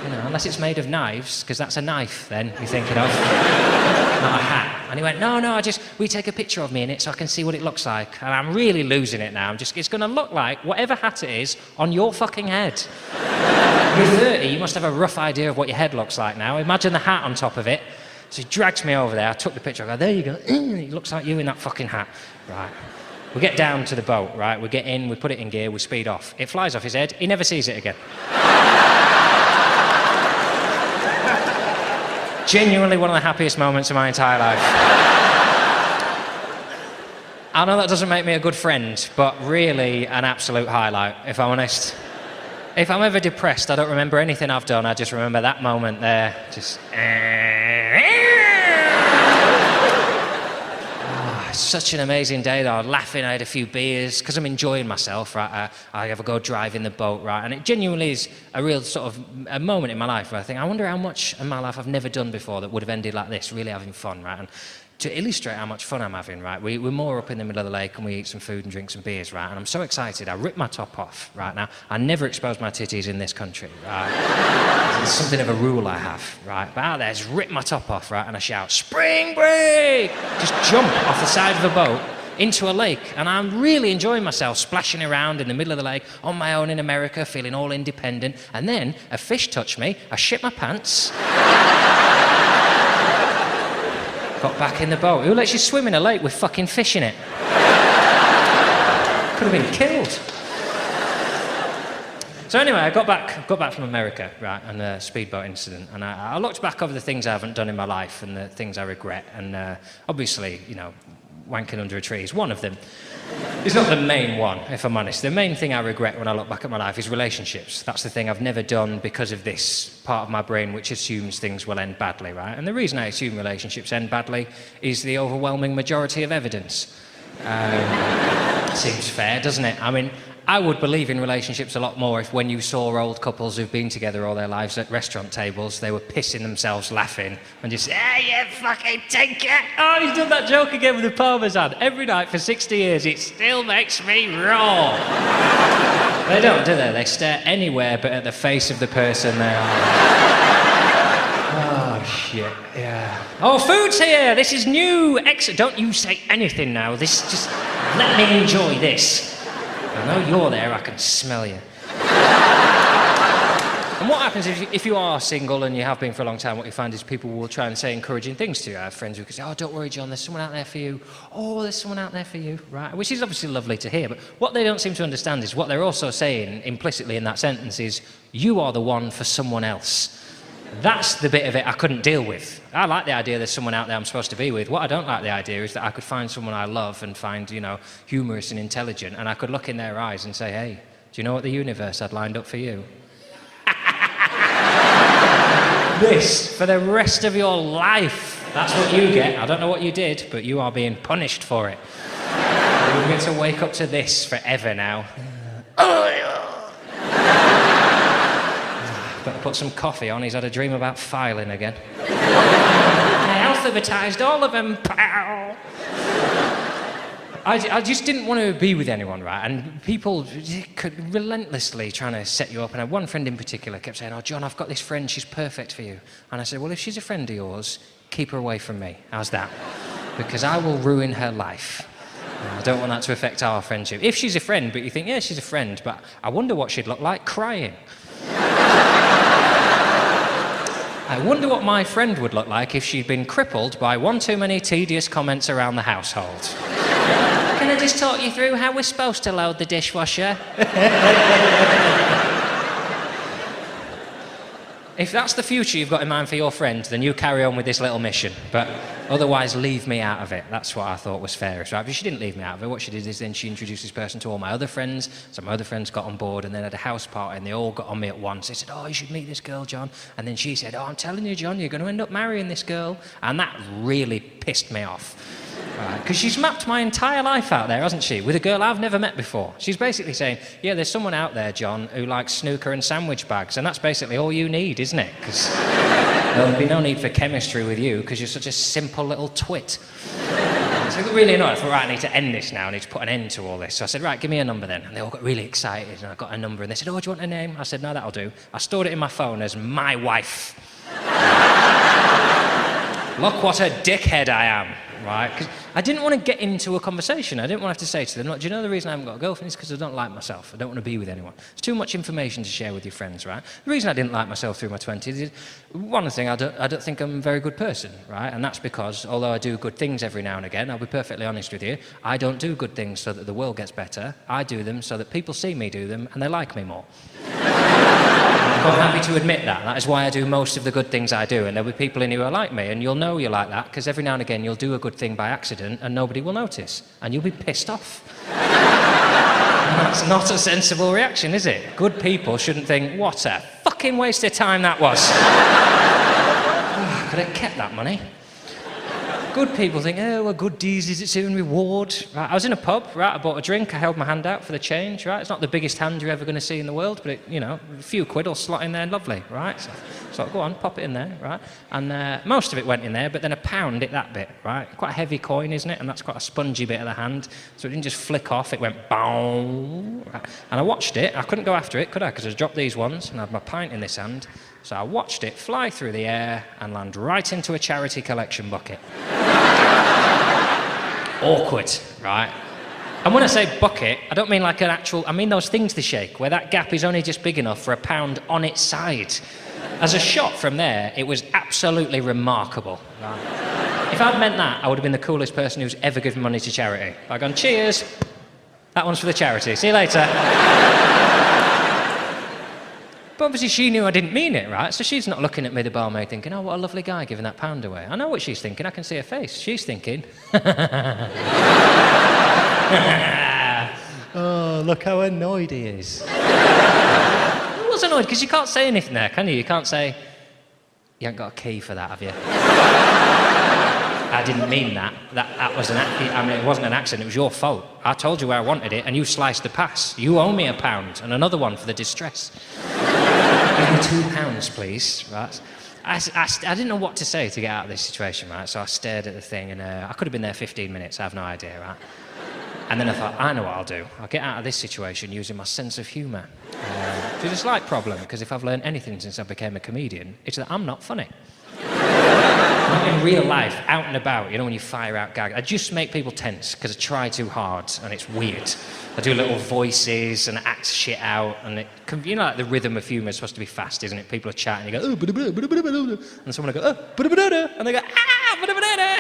You know, unless it's made of knives, because that's a knife, then, you're thinking of. Not a hat. And he went, no, we take a picture of me in it so I can see what it looks like. And I'm really losing it now. It's going to look like whatever hat it is on your fucking head. You're 30, you must have a rough idea of what your head looks like now. Imagine the hat on top of it. So he drags me over there, I took the picture, I go, there you go, it looks like you in that fucking hat. Right. We get down to the boat, right, we get in, we put it in gear, we speed off. It flies off his head, he never sees it again. Genuinely one of the happiest moments of my entire life. I know that doesn't make me a good friend, but really an absolute highlight, if I'm honest. If I'm ever depressed, I don't remember anything I've done, I just remember that moment there. Just... Oh, it's such an amazing day, though. Laughing, I had a few beers, because I'm enjoying myself, right? I have a go driving the boat, right? And it genuinely is a real sort of a moment in my life where I think, I wonder how much in my life I've never done before that would have ended like this, really having fun, right? And to illustrate how much fun I'm having, right, we're more up in the middle of the lake and we eat some food and drink some beers, right, and I'm so excited, I rip my top off, right, now, I never expose my titties in this country, right, it's something of a rule I have, right, but out there, I just rip my top off, right, and I shout, spring break, just jump off the side of a boat into a lake, and I'm really enjoying myself, splashing around in the middle of the lake, on my own in America, feeling all independent, and then a fish touched me, I shit my pants, got back in the boat. Who lets you swim in a lake with fucking fish in it? Could have been killed. So anyway, I got back from America, right, and a speedboat incident, and I looked back over the things I haven't done in my life and the things I regret, and obviously, you know, wanking under a tree is one of them. It's not the main one, if I'm honest. The main thing I regret when I look back at my life is relationships. That's the thing I've never done because of this part of my brain which assumes things will end badly, right? And the reason I assume relationships end badly is the overwhelming majority of evidence. Seems fair, doesn't it? I mean, I would believe in relationships a lot more if when you saw old couples who've been together all their lives at restaurant tables, they were pissing themselves laughing and just, you fucking take it. Oh, he's done that joke again with the Parmesan. Every night for 60 years, it still makes me raw. They don't, do they? They stare anywhere but at the face of the person they are. Oh, shit, yeah. Oh, food's here! This is new! Don't you say anything now. Just let me enjoy this. I know you're there, I can smell you. And what happens if you are single and you have been for a long time, what you find is people will try and say encouraging things to you. I have friends who can say, oh, don't worry, John, there's someone out there for you. Oh, there's someone out there for you, right? Which is obviously lovely to hear, but what they don't seem to understand is what they're also saying implicitly in that sentence is, you are the one for someone else. That's the bit of it I couldn't deal with. I like the idea there's someone out there I'm supposed to be with. What I don't like the idea is that I could find someone I love and find, you know, humorous and intelligent, and I could look in their eyes and say, hey, do you know what the universe had lined up for you? This, for the rest of your life. That's what you get. I don't know what you did, but you are being punished for it. You get to wake up to this forever now. Better put some coffee on, he's had a dream about filing again. I alphabetized all of them, pal. I just didn't want to be with anyone, right? And people could relentlessly trying to set you up. And I had one friend in particular kept saying, oh, John, I've got this friend, she's perfect for you. And I said, well, if she's a friend of yours, keep her away from me. How's that? Because I will ruin her life. I don't want that to affect our friendship. If she's a friend, but you think, yeah, she's a friend, but I wonder what she'd look like crying. I wonder what my friend would look like if she'd been crippled by one too many tedious comments around the household. Can I just talk you through how we're supposed to load the dishwasher? If that's the future you've got in mind for your friend, then you carry on with this little mission. But otherwise, leave me out of it. That's what I thought was fairest, right? But she didn't leave me out of it. What she did is then she introduced this person to all my other friends. So my other friends got on board and then had a house party and they all got on me at once. They said, oh, you should meet this girl, John. And then she said, oh, I'm telling you, John, you're going to end up marrying this girl. And that really pissed me off. Because she's mapped my entire life out there, hasn't she? With a girl I've never met before. She's basically saying, yeah, there's someone out there, John, who likes snooker and sandwich bags, and that's basically all you need, isn't it? Because there'll be no need for chemistry with you, because you're such a simple little twit. So I got really annoyed. I thought, right, I need to end this now. I need to put an end to all this. So I said, right, give me a number then. And they all got really excited, and I got a number, and they said, oh, do you want a name? I said, no, that'll do. I stored it in my phone as my wife. Look what a dickhead I am. Right? Because I didn't want to get into a conversation. I didn't want to have to say to them, look, do you know the reason I haven't got a girlfriend is because I don't like myself. I don't want to be with anyone. It's too much information to share with your friends, right? The reason I didn't like myself through my 20s is, one thing, I don't think I'm a very good person, right? And that's because, although I do good things every now and again, I'll be perfectly honest with you, I don't do good things so that the world gets better. I do them so that people see me do them and they like me more. I'm happy to admit that. That is why I do most of the good things I do, and there'll be people in here who are like me, and you'll know you're like that, because every now and again you'll do a good thing by accident and nobody will notice, and you'll be pissed off. That's not a sensible reaction, is it? Good people shouldn't think, what a fucking waste of time that was. Could have kept that money. Good people think, oh, well, good deeds, is it in reward? Right, I was in a pub, right, I bought a drink, I held my hand out for the change, right? It's not the biggest hand you're ever going to see in the world, but, it, you know, a few quid will slot in there lovely, right? So go on, pop it in there, right? And most of it went in there, but then a pound hit that bit, right? Quite a heavy coin, isn't it? And that's quite a spongy bit of the hand, so it didn't just flick off, it went boom. Right? And I watched it, I couldn't go after it, could I? Because I dropped these ones, and I had my pint in this hand. So I watched it fly through the air and land right into a charity collection bucket. Awkward, right? And when I say bucket, I don't mean like an actual, I mean those things to shake, where that gap is only just big enough for a pound on its side. As a shot from there, it was absolutely remarkable. Right? If I'd meant that, I would have been the coolest person who's ever given money to charity. I'd gone, cheers, that one's for the charity, see you later. But obviously she knew I didn't mean it, right? So she's not looking at me, the barmaid, thinking, oh, what a lovely guy giving that pound away. I know what she's thinking. I can see her face. She's thinking, oh, look how annoyed he is. I was annoyed because you can't say anything there, can you? You can't say, you haven't got a key for that, have you? I didn't mean that. That was it wasn't an accident, it was your fault. I told you where I wanted it and you sliced the pass. You owe me £1 and another one for the distress. Give me £2, please, right? I didn't know what to say to get out of this situation, right? So I stared at the thing and I could have been there 15 minutes, I have no idea, right? And then I thought, I know what I'll do. I'll get out of this situation using my sense of humour. Which is a slight problem, because if I've learned anything since I became a comedian, it's that I'm not funny. Not in real life, out and about, you know, when you fire out gags. I just make people tense, because I try too hard, and it's weird. I do little voices and act shit out, and you know, like the rhythm of humour is supposed to be fast, isn't it? People are chatting, you go, oh, bada-bada, and someone will go, oh, bada-bada, and they go, ah, bada-bada.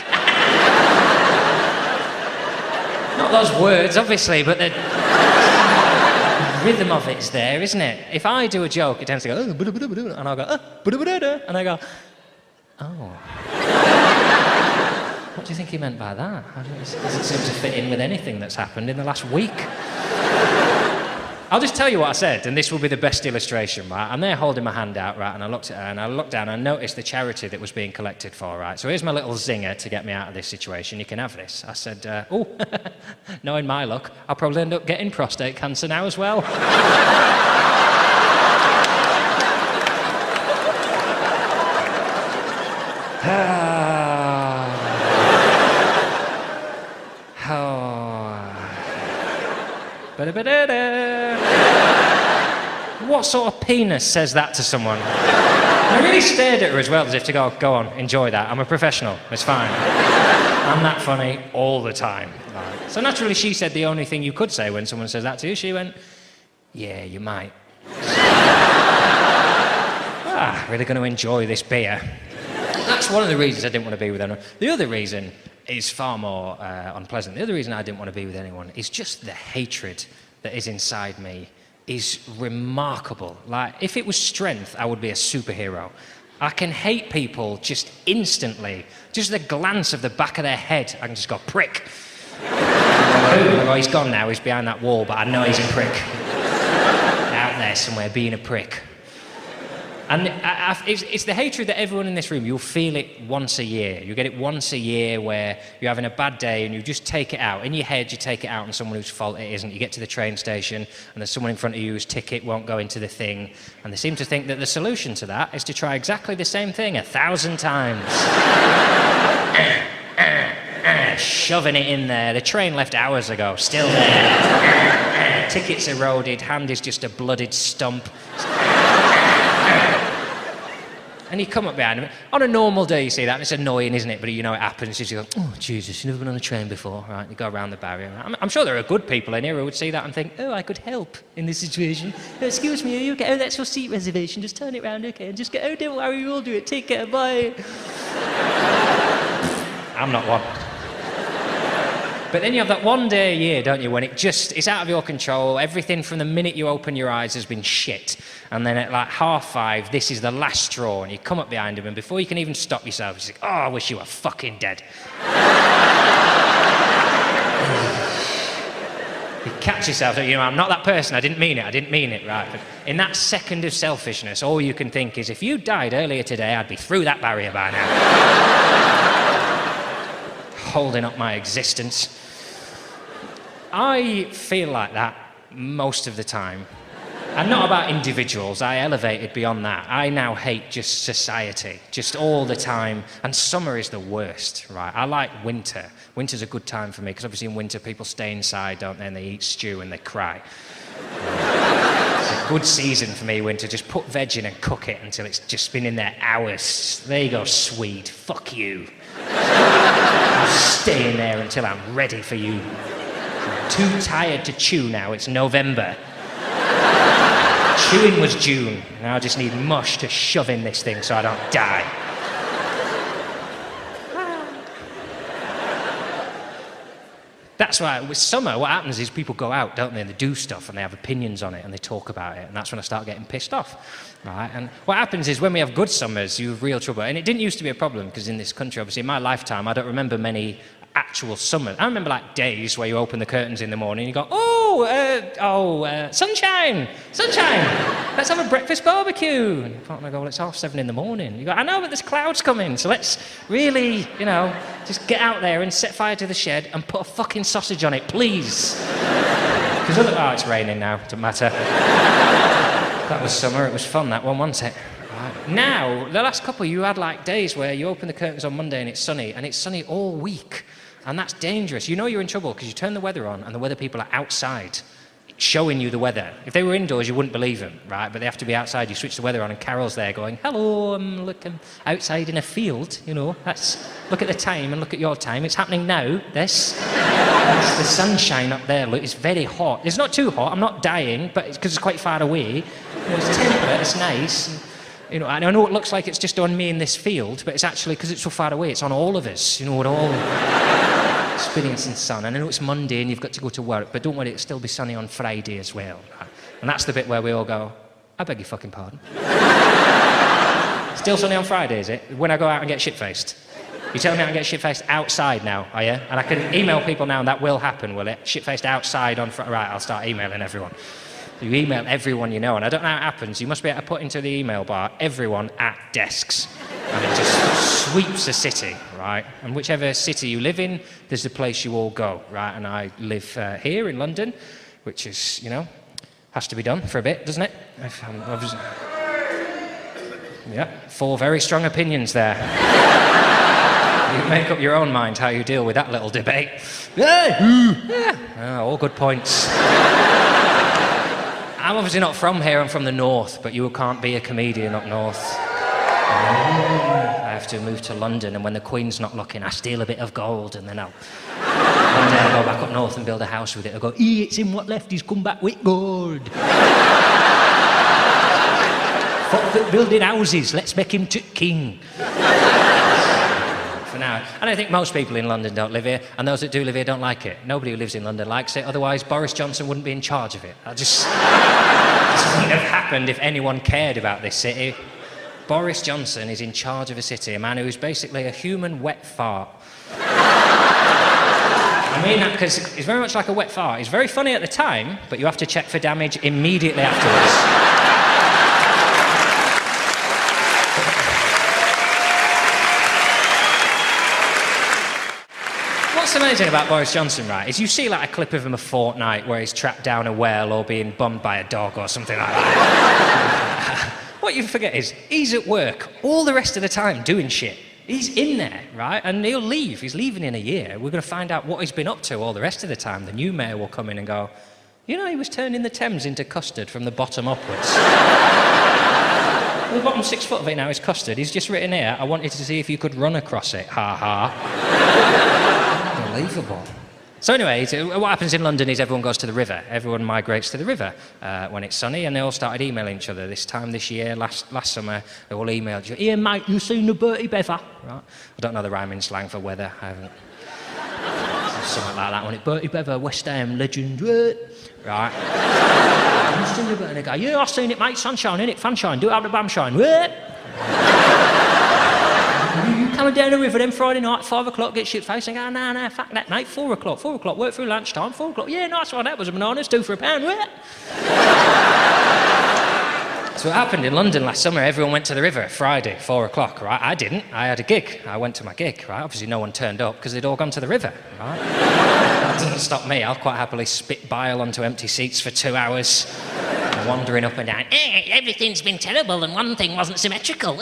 Not those words, obviously, but the rhythm of it's there, isn't it? If I do a joke, it tends to go, oh, bada-bada, and I'll go, oh, bada-bada, and I go, oh. What do you think he meant by that? It doesn't seem to fit in with anything that's happened in the last week. I'll just tell you what I said, and this will be the best illustration, right? I'm there holding my hand out, right, and I looked at her, and I looked down, and I noticed the charity that was being collected for, right? So here's my little zinger to get me out of this situation. You can have this. I said, oh, knowing my luck, I'll probably end up getting prostate cancer now as well. What sort of penis says that to someone? I really stared at her as well, as if to go on, enjoy that. I'm a professional, it's fine. I'm that funny all the time. Right. So naturally she said the only thing you could say when someone says that to you. She went, yeah, you might. Really going to enjoy this beer. That's one of the reasons I didn't want to be with anyone. The other reason is far more unpleasant. The other reason I didn't want to be with anyone is just the hatred that is inside me is remarkable. Like, if it was strength, I would be a superhero. I can hate people just instantly. Just the glance of the back of their head, I can just go, prick. Oh, he's gone now, he's behind that wall, but I know he's a prick. Out there somewhere, being a prick. And it's the hatred that everyone in this room, you'll feel it once a year. You get it once a year where you're having a bad day and you just take it out. In your head, you take it out on someone whose fault it isn't. You get to the train station and there's someone in front of you whose ticket won't go into the thing. And they seem to think that the solution to that is to try exactly the same thing 1,000 times. Shoving it in there. The train left hours ago, still there. Ticket's eroded, hand is just a bloodied stump. And you come up behind him. On a normal day, you see that, and it's annoying, isn't it? But you know it happens. You go, oh, Jesus, you've never been on a train before, right? You go around the barrier. I'm sure there are good people in here who would see that and think, oh, I could help in this situation. Oh, excuse me, are you okay? Oh, that's your seat reservation. Just turn it round, okay? And just go, oh, don't worry, we'll do it. Take care, bye. I'm not one. But then you have that one day a year, don't you, when it's out of your control. Everything from the minute you open your eyes has been shit. And then at like 5:30, this is the last straw, and you come up behind him, and before you can even stop yourself, you say, oh, I wish you were fucking dead. You catch yourself, you know, I'm not that person, I didn't mean it, right? But in that second of selfishness, all you can think is, if you died earlier today, I'd be through that barrier by now. Holding up my existence. I feel like that most of the time. And not about individuals, I elevated beyond that. I now hate just society, just all the time. And summer is the worst, right? I like winter. Winter's a good time for me, because obviously in winter people stay inside, don't they? And they eat stew and they cry. It's a good season for me, winter. Just put veg in and cook it until it's just been in there hours. There you go, Swede. Fuck you. I'm staying there until I'm ready for you. I'm too tired to chew now, it's November. Chewing was June, now I just need mush to shove in this thing so I don't die. That's why with summer, what happens is people go out, don't they, and they do stuff and they have opinions on it and they talk about it, and that's when I start getting pissed off, right? And what happens is when we have good summers, you have real trouble. And it didn't used to be a problem because in this country, obviously, in my lifetime, I don't remember many actual summers. I remember like days where you open the curtains in the morning and you go, sunshine, let's have a breakfast barbecue. And your partner go, well, it's 7:30 in the morning. You go, I know, but there's clouds coming, so let's really, just get out there and set fire to the shed and put a fucking sausage on it, please. Because it's raining now, doesn't matter. That was summer, it was fun, that one, wasn't it? Right. Now, the last couple, you had like days where you open the curtains on Monday and it's sunny all week. And that's dangerous. You know you're in trouble because you turn the weather on and the weather people are outside showing you the weather. If they were indoors, you wouldn't believe them, right? But they have to be outside. You switch the weather on and Carol's there going, hello, I'm looking outside in a field, look at the time and look at your time. It's happening now, this. That's the sunshine up there. Look, it's very hot. It's not too hot. I'm not dying, but it's because it's quite far away. It's temperate, it's nice. And I know it looks like it's just on me in this field, but it's actually, because it's so far away, it's on all of us. We're all experiencing sun. And I know it's Monday and you've got to go to work, but don't worry, it'll still be sunny on Friday as well. Right? And that's the bit where we all go, I beg your fucking pardon. Still sunny on Friday, is it? When I go out and get shit-faced. You telling me I can get shit-faced outside now, are you? And I can email people now and that will happen, will it? Shit-faced outside on Friday. Right, I'll start emailing everyone. You email everyone you know, and I don't know how it happens. You must be able to put into the email bar, everyone at desks. And it just sweeps the city, right? And whichever city you live in, there's a place you all go, right? And I live here in London, which is, has to be done for a bit, doesn't it? Yeah, 4 very strong opinions there. You make up your own mind how you deal with that little debate. Yeah, all good points. I'm obviously not from here, I'm from the north, but you can't be a comedian up north. I have to move to London, and when the Queen's not looking, I steal a bit of gold, and then I'll go back up north and build a house with it. I'll go, it's in what left, he's come back with gold. Fuck building houses, let's make him king. For now. And I think most people in London don't live here, and those that do live here don't like it. Nobody who lives in London likes it, otherwise Boris Johnson wouldn't be in charge of it. This wouldn't have happened if anyone cared about this city. Boris Johnson is in charge of a city, a man who is basically a human wet fart. I mean that because he's very much like a wet fart. He's very funny at the time, but you have to check for damage immediately afterwards. What's amazing about Boris Johnson, right, is you see like a clip of him a fortnight where he's trapped down a well or being bummed by a dog or something like that. What you forget is he's at work all the rest of the time doing shit. He's in there, right, and he'll leave. He's leaving in a year. We're going to find out what he's been up to all the rest of the time. The new mayor will come in and go, he was turning the Thames into custard from the bottom upwards. The bottom 6 foot of it now is custard. He's just written here, I wanted to see if you could run across it. Ha ha. Unbelievable. So anyway, what happens in London is everyone goes to the river. Everyone migrates to the river when it's sunny, and they all started emailing each other. This time this year, last summer, they all emailed you, Ian, mate, you seen the Bertie Beaver? Right? I don't know the rhyming slang for weather. I haven't. Something like that, wasn't it? Bertie Beaver, West Ham legend. Right. And they go, yeah, I've seen it, mate. Sunshine, innit? Funshine. Do it out the bumshine. You coming down the river then Friday night, 5 o'clock, get shit-faced and go, no, fuck that, mate. 4 o'clock, work through lunchtime, 4 o'clock. Yeah, nice one, that was a bananas, 2 for £1. So what happened in London last summer, everyone went to the river Friday, 4 o'clock, right? I didn't. I had a gig. I went to my gig, right? Obviously no one turned up because they'd all gone to the river, right? That doesn't stop me. I'll quite happily spit bile onto empty seats for 2 hours, wandering up and down. Everything's been terrible and one thing wasn't symmetrical.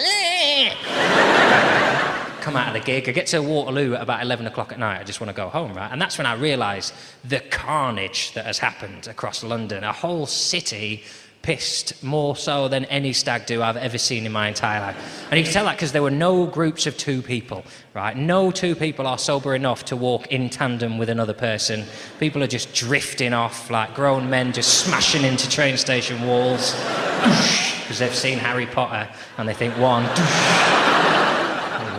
Come out of the gig. I get to Waterloo at about 11 o'clock at night. I just want to go home, right? And that's when I realise the carnage that has happened across London. A whole city pissed more so than any stag do I've ever seen in my entire life. And you can tell that because there were no groups of 2 people, right? No 2 people are sober enough to walk in tandem with another person. People are just drifting off like grown men just smashing into train station walls because they've seen Harry Potter and they think 1,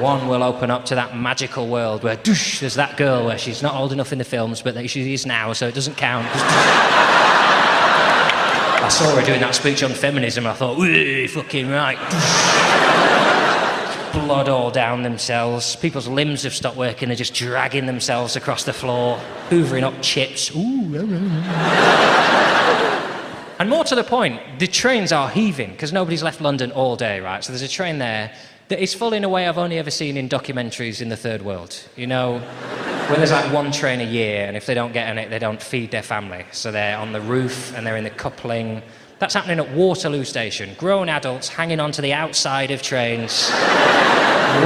one will open up to that magical world where doosh, there's that girl where she's not old enough in the films, but she is now, so it doesn't count. I saw her doing that speech on feminism, and I thought, fucking right. Blood all down themselves. People's limbs have stopped working, they're just dragging themselves across the floor, hoovering up chips. And more to the point, the trains are heaving, because nobody's left London all day, right? So there's a train there that is full in a way I've only ever seen in documentaries in the third world. You know, where there's like one train a year, and if they don't get on it, they don't feed their family. So they're on the roof, and they're in the coupling. That's happening at Waterloo Station. Grown adults hanging onto the outside of trains,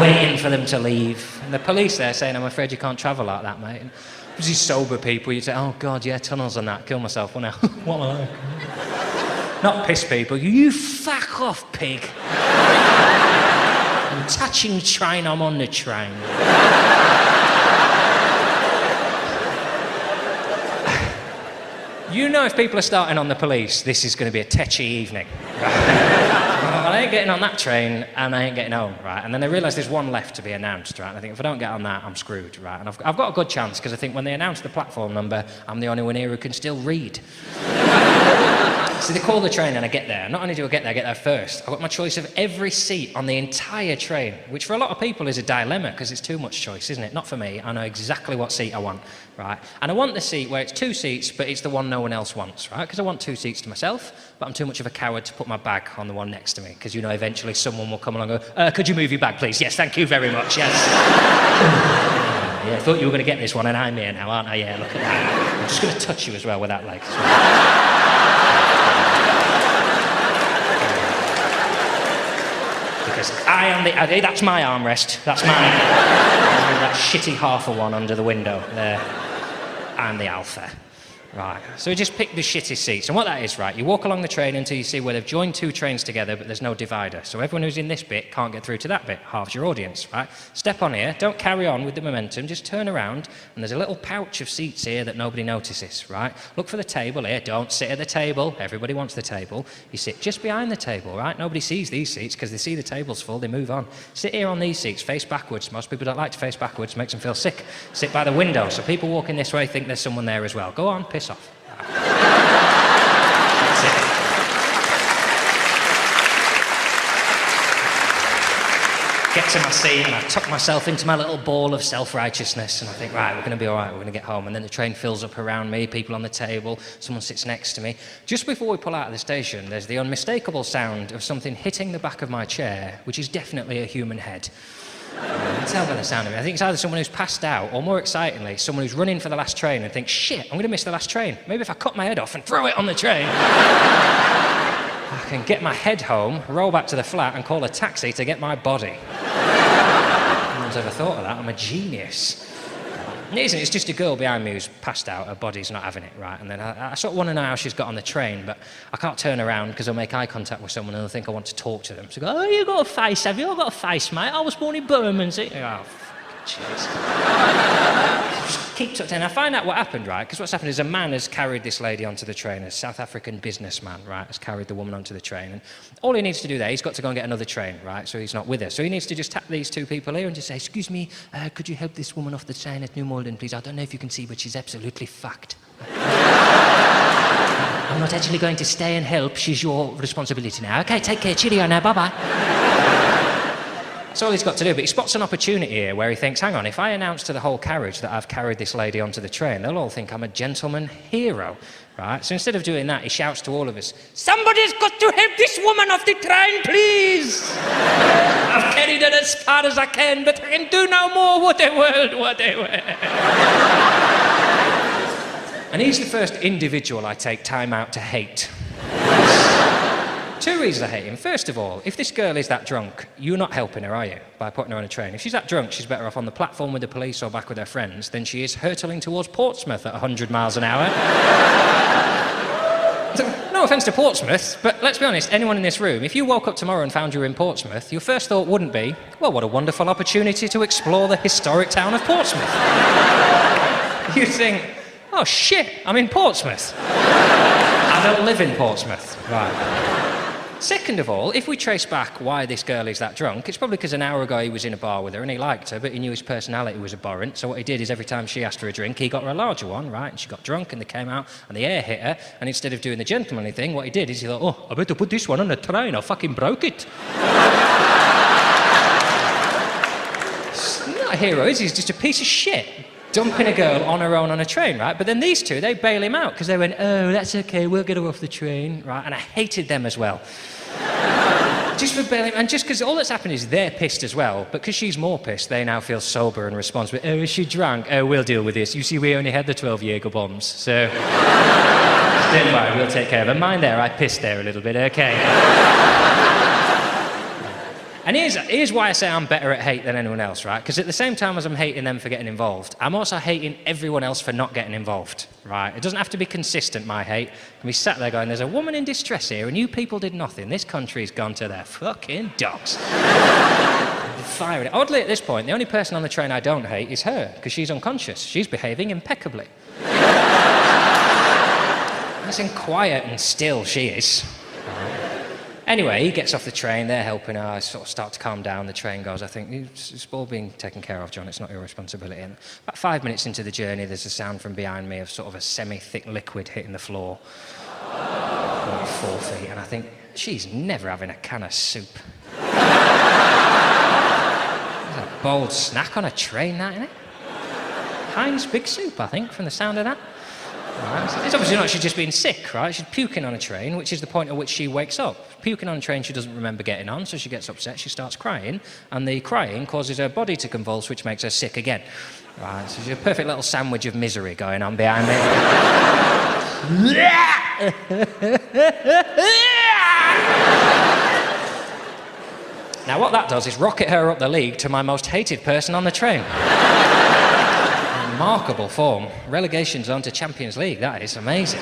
waiting for them to leave. And the police there saying, I'm afraid you can't travel like that, mate. And these sober people, you'd say, oh God, yeah, tunnels and that, kill myself, what now? What am I? Not piss people, you fuck off, pig. I'm touching the train, I'm on the train. You know if people are starting on the police, this is going to be a tetchy evening. Well, I ain't getting on that train, and I ain't getting home, right? And then they realise there's one left to be announced, right? And I think if I don't get on that, I'm screwed, right? And I've got a good chance, because I think when they announce the platform number, I'm the only one here who can still read. So they call the train and I get there. Not only do I get there first, I've got my choice of every seat on the entire train, which for a lot of people is a dilemma because it's too much choice, isn't it? Not for me. I know exactly what seat I want, right? And I want the seat where it's 2 seats, but it's the one no one else wants, right? Because I want 2 seats to myself, but I'm too much of a coward to put my bag on the one next to me because, you know, eventually someone will come along and go, could you move your bag, please? Yes, thank you very much, yes. Yeah, I thought you were going to get this one, and I'm here now, aren't I? Yeah, look at that. I'm just going to touch you as well with that leg. Because I am that's my armrest. That's mine. That shitty half of one under the window there. I'm the alpha. Right, so we just pick the shittest seats. And what that is, right, you walk along the train until you see where they've joined 2 trains together, but there's no divider. So everyone who's in this bit can't get through to that bit. Halves your audience, right? Step on here, don't carry on with the momentum, just turn around, and there's a little pouch of seats here that nobody notices, right? Look for the table here, don't sit at the table. Everybody wants the table. You sit just behind the table, right? Nobody sees these seats because they see the table's full, they move on. Sit here on these seats, face backwards. Most people don't like to face backwards, makes them feel sick. Sit by the window, so people walking this way think there's someone there as well. Go on, piss off. That's it. Get to my seat and I tuck myself into my little ball of self-righteousness and I think, right, we're going to be all right, we're going to get home. And then the train fills up around me, people on the table, someone sits next to me. Just before we pull out of the station, there's the unmistakable sound of something hitting the back of my chair, which is definitely a human head. You can tell by the sound of it. I think it's either someone who's passed out, or more excitingly, someone who's running for the last train and thinks, shit, I'm going to miss the last train. Maybe if I cut my head off and throw it on the train, I can get my head home, roll back to the flat and call a taxi to get my body. No one's ever thought of that. I'm a genius. It isn't, it's just a girl behind me who's passed out, her body's not having it, right? And then I sort of want to know how she's got on the train, but I can't turn around because I'll make eye contact with someone and they'll think I want to talk to them. So I go, oh, you got a face, have you? I've got a face, mate. I was born in Bermondsey. Oh, fucking jeez. Just keep tucked in. I find out what happened, right? Because what's happened is a man has carried this lady onto the train, a South African businessman, right, has carried the woman onto the train. And all he needs to do there, he's got to go and get another train, right? So he's not with her. So he needs to just tap these 2 people here and just say, excuse me, could you help this woman off the train at New Malden, please? I don't know if you can see, but she's absolutely fucked. I'm not actually going to stay and help. She's your responsibility now. Okay, take care. Cheerio now. Bye-bye. That's all he's got to do, but he spots an opportunity here where he thinks, hang on, if I announce to the whole carriage that I've carried this lady onto the train, they'll all think I'm a gentleman hero, right? So instead of doing that, he shouts to all of us, somebody's got to help this woman off the train, please! I've carried her as far as I can, but I can do no more. What a world, what a world. And he's the first individual I take time out to hate. 2 reasons I hate him. First of all, if this girl is that drunk, you're not helping her, are you, by putting her on a train? If she's that drunk, she's better off on the platform with the police or back with her friends than she is hurtling towards Portsmouth at 100 miles an hour. No offence to Portsmouth, but let's be honest, anyone in this room, if you woke up tomorrow and found you were in Portsmouth, your first thought wouldn't be, well, what a wonderful opportunity to explore the historic town of Portsmouth. You'd think, oh shit, I'm in Portsmouth. I don't live in Portsmouth. Right. Second of all, if we trace back why this girl is that drunk, it's probably because an hour ago he was in a bar with her and he liked her, but he knew his personality was abhorrent. So what he did is every time she asked for a drink, he got her a larger one, right? And she got drunk and they came out and the air hit her. And instead of doing the gentlemanly thing, what he did is he thought, oh, I better put this one on the train. I fucking broke it. He's not a hero, is he? He's just a piece of shit. Dumping a girl on her own on a train, right? But then these two, they bail him out because they went, oh, that's okay, we'll get her off the train, right? And I hated them as well. Just for bailing, and just because all that's happened is they're pissed as well, but because she's more pissed, they now feel sober and responsible. Oh, is she drunk? Oh, we'll deal with this. You see, we only had the 12 Jaeger bombs, so don't worry, we'll take care of her. Mind there, I pissed there a little bit, okay. And here's why I say I'm better at hate than anyone else, right? Because at the same time as I'm hating them for getting involved, I'm also hating everyone else for not getting involved, right? It doesn't have to be consistent, my hate. I can be sat there going, there's a woman in distress here and you people did nothing. This country's gone to their fucking dogs. Firing it. Oddly, at this point, the only person on the train I don't hate is her, because she's unconscious. She's behaving impeccably. Nice and quiet and still she is. Anyway, he gets off the train, they're helping her, I sort of start to calm down, the train goes, I think, it's all being taken care of, John, it's not your responsibility. And about 5 minutes into the journey, there's a sound from behind me of sort of a semi-thick liquid hitting the floor, about 4 feet, and I think, she's never having a can of soup. That's a bold snack on a train, that, isn't it? Heinz Big Soup, I think, from the sound of that. Right. It's obviously not, she's just been sick, right? She's puking on a train, which is the point at which she wakes up. Puking on a train she doesn't remember getting on, so she gets upset, she starts crying, and the crying causes her body to convulse, which makes her sick again. Right, so she's a perfect little sandwich of misery going on behind me. Now what that does is rocket her up the league to my most hated person on the train. Remarkable form. Relegation zone to Champions League, that is amazing.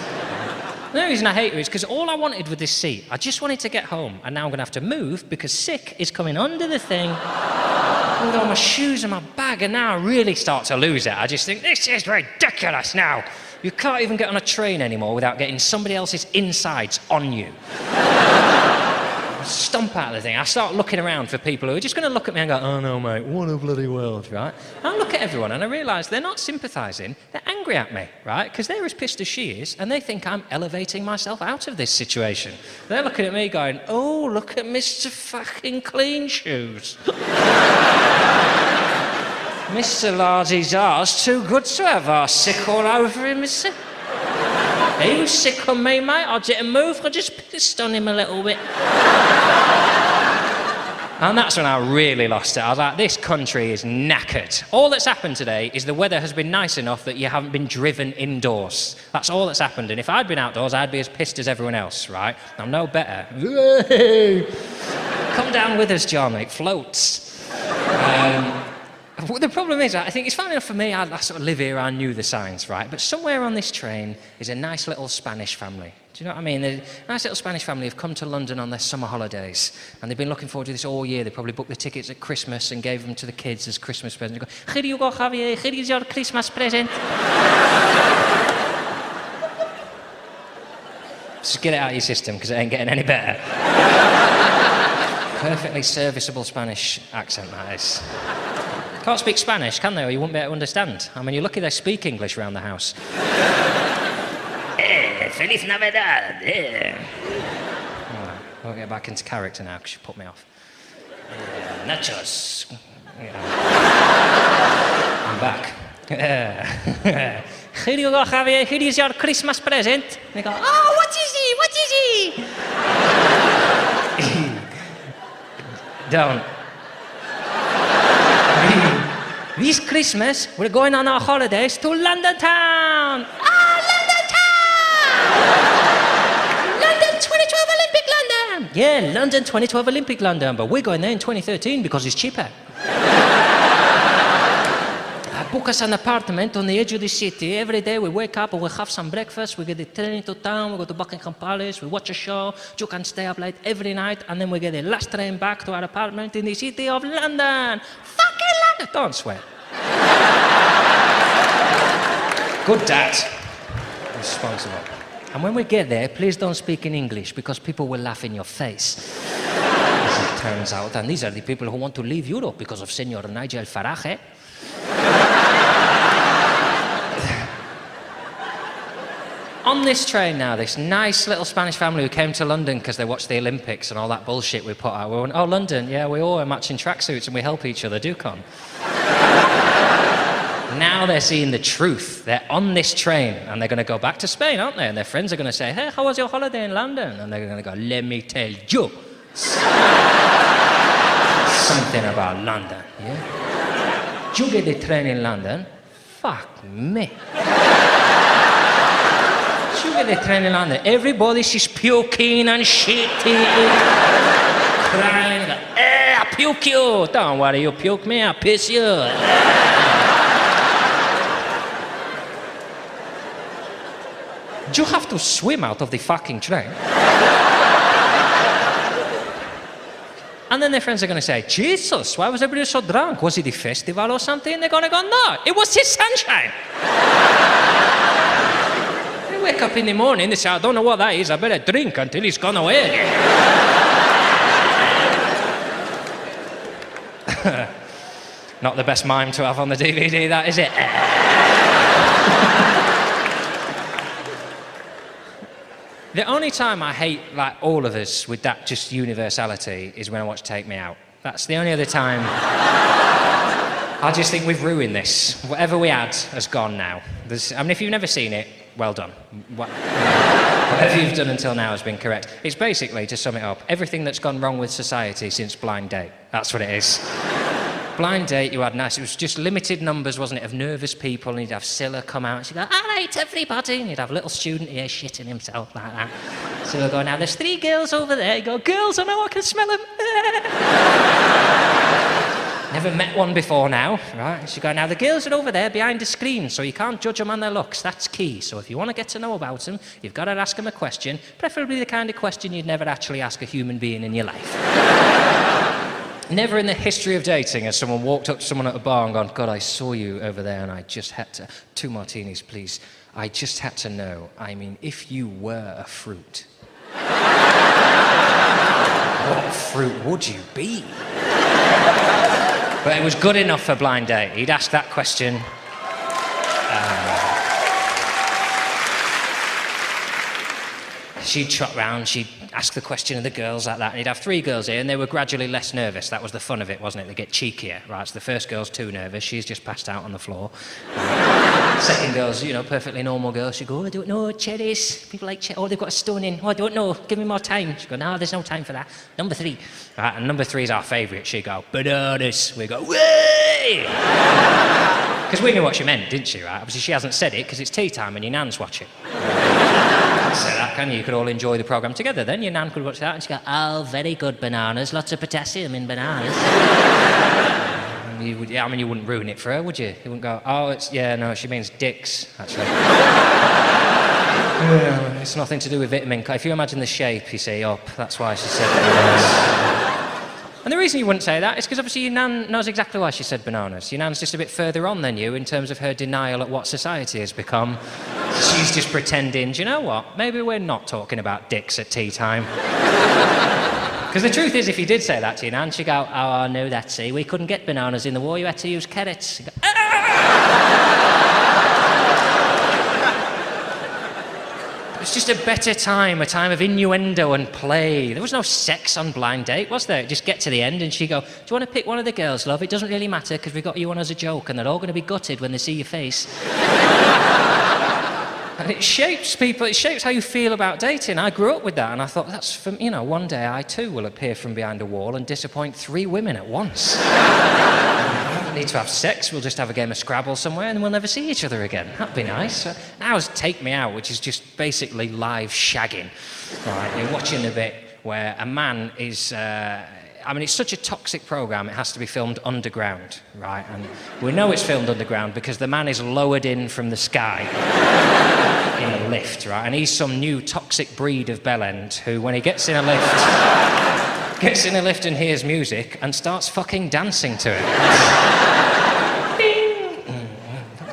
The only reason I hate her is because all I wanted with this seat, I just wanted to get home, and now I'm going to have to move because sick is coming under the thing with all my shoes and my bag, and now I really start to lose it. I just think, this is ridiculous now. You can't even get on a train anymore without getting somebody else's insides on you. Stomp out of the thing. I start looking around for people who are just going to look at me and go, oh no mate, what a bloody world, right? And I look at everyone and I realise they're not sympathising, they're angry at me, right? Because they're as pissed as she is and they think I'm elevating myself out of this situation. They're looking at me going, oh, look at Mr. fucking Clean Shoes. Mr. Lardy's arse too good to have arse sick all over him, is it? He was sick on me, mate. I didn't move. I just pissed on him a little bit. And that's when I really lost it. I was like, this country is knackered. All that's happened today is the weather has been nice enough that you haven't been driven indoors. That's all that's happened. And if I'd been outdoors, I'd be as pissed as everyone else, right? I'm no better. Come down with us, John. It floats. The problem is, I think it's fine enough for me, I sort of live here, I knew the signs, right? But somewhere on this train is a nice little Spanish family. Do you know what I mean? A nice little Spanish family have come to London on their summer holidays, and they've been looking forward to this all year. They probably booked the tickets at Christmas and gave them to the kids as Christmas presents. They go, here you go, Javier, here is your Christmas present. Just get it out of your system, because it ain't getting any better. Perfectly serviceable Spanish accent, that is. Can't speak Spanish, can they, or you wouldn't be able to understand. I mean, you're lucky they speak English around the house. Feliz Navidad. Right, I'll get back into character now, because you put me off. Nachos. I'm back. Here you go, Javier, here is your Christmas present. And they go, oh, what is he? Don't. This Christmas, we're going on our holidays to London town. London town! London 2012 Olympic London. Yeah, London 2012 Olympic London, but we're going there in 2013 because it's cheaper. I book us an apartment on the edge of the city. Every day we wake up and we have some breakfast, we get the train to town, we go to Buckingham Palace, we watch a show, you can stay up late every night, and then we get the last train back to our apartment in the city of London. Fucking London! Don't swear. Good dad. Responsible. And when we get there, please don't speak in English because people will laugh in your face. As it turns out, and these are the people who want to leave Europe because of Senor Nigel Farage. On this train now, this nice little Spanish family who came to London because they watched the Olympics and all that bullshit we put out. We went, oh, London, yeah, we all wear matching tracksuits and we help each other, do come. Now they're seeing the truth. They're on this train and they're going to go back to Spain, aren't they? And their friends are going to say, hey, how was your holiday in London? And they're going to go, let me tell you something about London, yeah? You get the train in London? Fuck me. You get the train in London, everybody's just puking and shitting, crying, I puke you. Don't worry, you puke me, I piss you. You have to swim out of the fucking train. And then their friends are going to say, Jesus, why was everybody so drunk? Was it the festival or something? They're going to go, no, it was his sunshine. They wake up in the morning, they say, I don't know what that is, I better drink until he's gone away again. Not the best mime to have on the DVD, that, is it? The only time I hate, like, all of us with that just universality is when I watch Take Me Out. That's the only other time. I just think we've ruined this. Whatever we had has gone now. I mean, if you've never seen it, well done. Whatever you've done until now has been correct. It's basically, to sum it up, everything that's gone wrong with society since Blind Date. That's what it is. Blind Date, you had nice, it was just limited numbers, wasn't it, of nervous people, and you'd have Scylla come out, and she'd go, all right, everybody, and you'd have a little student here shitting himself like that. So we'll go, now there's 3 girls over there. You go, girls, I know I can smell them. Never met one before now, right? And she'd go, now the girls are over there behind the screen, so you can't judge them on their looks, that's key. So if you want to get to know about them, you've got to ask them a question, preferably the kind of question you'd never actually ask a human being in your life. Never in the history of dating has someone walked up to someone at a bar and gone, God, I saw you over there and I just had to... 2 martinis, please. I just had to know, I mean, if you were a fruit, what fruit would you be? But it was good enough for Blind Date. He'd ask that question. She'd trot round, she'd ask the question of the girls like that, and he'd have 3 girls here, and they were gradually less nervous. That was the fun of it, wasn't it? They get cheekier, right? So the first girl's too nervous, she's just passed out on the floor. Second girl's, you know, perfectly normal girl. She'd go, oh, I don't know, cherries. People like cherries. Oh, they've got a stone in. Oh, I don't know, give me more time. She'd go, no, there's no time for that. Number 3. Right, and number 3 is our favourite. She'd go, bananas. We go, way! Because we knew what she meant, didn't she, right? Obviously she hasn't said it because it's tea time and your nan's watching. Say that, can you? You could all enjoy the programme together then. Your nan could watch that and she'd go, oh, very good bananas, lots of potassium in bananas. I mean, you wouldn't ruin it for her, would you? You wouldn't go, oh, yeah, no, she means dicks, actually. It's nothing to do with vitamin K. If you imagine the shape, you see, up, that's why she said bananas. And the reason you wouldn't say that is because obviously your nan knows exactly why she said bananas. Your nan's just a bit further on than you in terms of her denial at what society has become. She's just pretending, do you know what? Maybe we're not talking about dicks at tea time. Because the truth is, if you did say that to your nan, she'd go, oh, no, that's it. We couldn't get bananas in the war, you had to use carrots. She'd go, It was just a better time, a time of innuendo and play. There was no sex on Blind Date, was there? Just get to the end and she'd go, do you want to pick one of the girls, love? It doesn't really matter because we got you on as a joke and they're all going to be gutted when they see your face. And it shapes people, it shapes how you feel about dating. I grew up with that and I thought, that's from, you know, one day I too will appear from behind a wall and disappoint 3 women at once. We don't need to have sex, we'll just have a game of Scrabble somewhere and we'll never see each other again. That'd be nice. Now it's Take Me Out, which is just basically live shagging. Right, you're watching a bit where a man is... I mean, it's such a toxic programme, it has to be filmed underground, right? And we know it's filmed underground because the man is lowered in from the sky in a lift, right? And he's some new toxic breed of bellend who, when he gets in a lift and hears music and starts fucking dancing to it.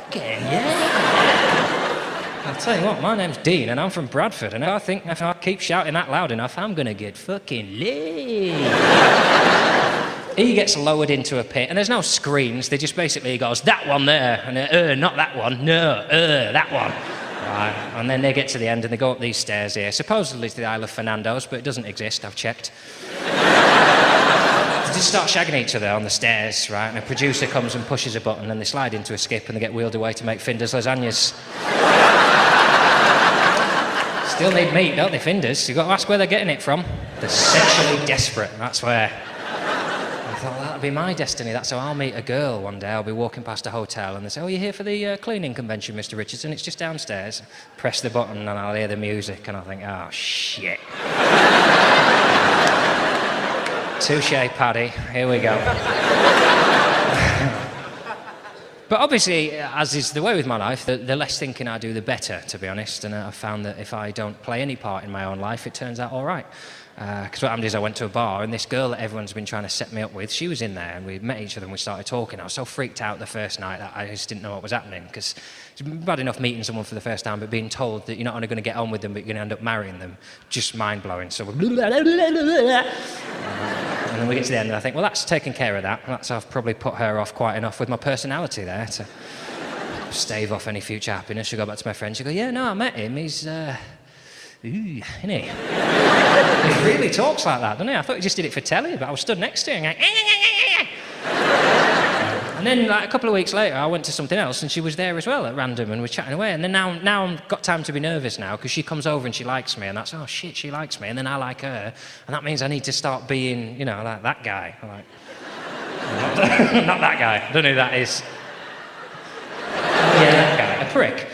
Again, yeah. I'll tell you what, my name's Dean and I'm from Bradford, and I think if I keep shouting that loud enough, I'm gonna get fucking laid. He gets lowered into a pit, and there's no screens, they just basically goes, that one there, and not that one, no, that one. Right, and then they get to the end and they go up these stairs here. Supposedly it's the Isle of Fernando's, but it doesn't exist, I've checked. They just start shagging each other on the stairs, right, and a producer comes and pushes a button and they slide into a skip and they get wheeled away to make Finder's lasagnas. Still need meat, don't they, Finders? You've got to ask where they're getting it from. They're sexually desperate, that's where. I thought, well, that'll be my destiny. That's how I'll meet a girl one day. I'll be walking past a hotel and they say, oh, you're here for the cleaning convention, Mr. Richardson? It's just downstairs. Press the button and I'll hear the music and I'll think, oh, shit. Touché, Paddy. Here we go. But obviously, as is the way with my life, the less thinking I do, the better, to be honest. And I've found that if I don't play any part in my own life, it turns out all right. Because what happened is I went to a bar, and this girl that everyone's been trying to set me up with, she was in there, and we met each other and we started talking. I was so freaked out the first night that I just didn't know what was happening, because it's bad enough meeting someone for the first time, but being told that you're not only going to get on with them, but you're going to end up marrying them, just mind-blowing. So and then we get to the end, and I think, well, that's taken care of that. That's, I've probably put her off quite enough with my personality there to stave off any future happiness. She'll go back to my friend, she'll go, yeah, no, I met him, he's, isn't he? He really talks like that, doesn't he? I thought he just did it for telly, but I was stood next to him going, and then like a couple of weeks later, I went to something else, and she was there as well at random, and we're chatting away. And then now I've got time to be nervous now, because she comes over and she likes me, and that's, oh shit, she likes me, and then I like her, and that means I need to start being, you know, like that guy. I'm like, not that guy. I don't know who that is. Yeah, that guy, a prick.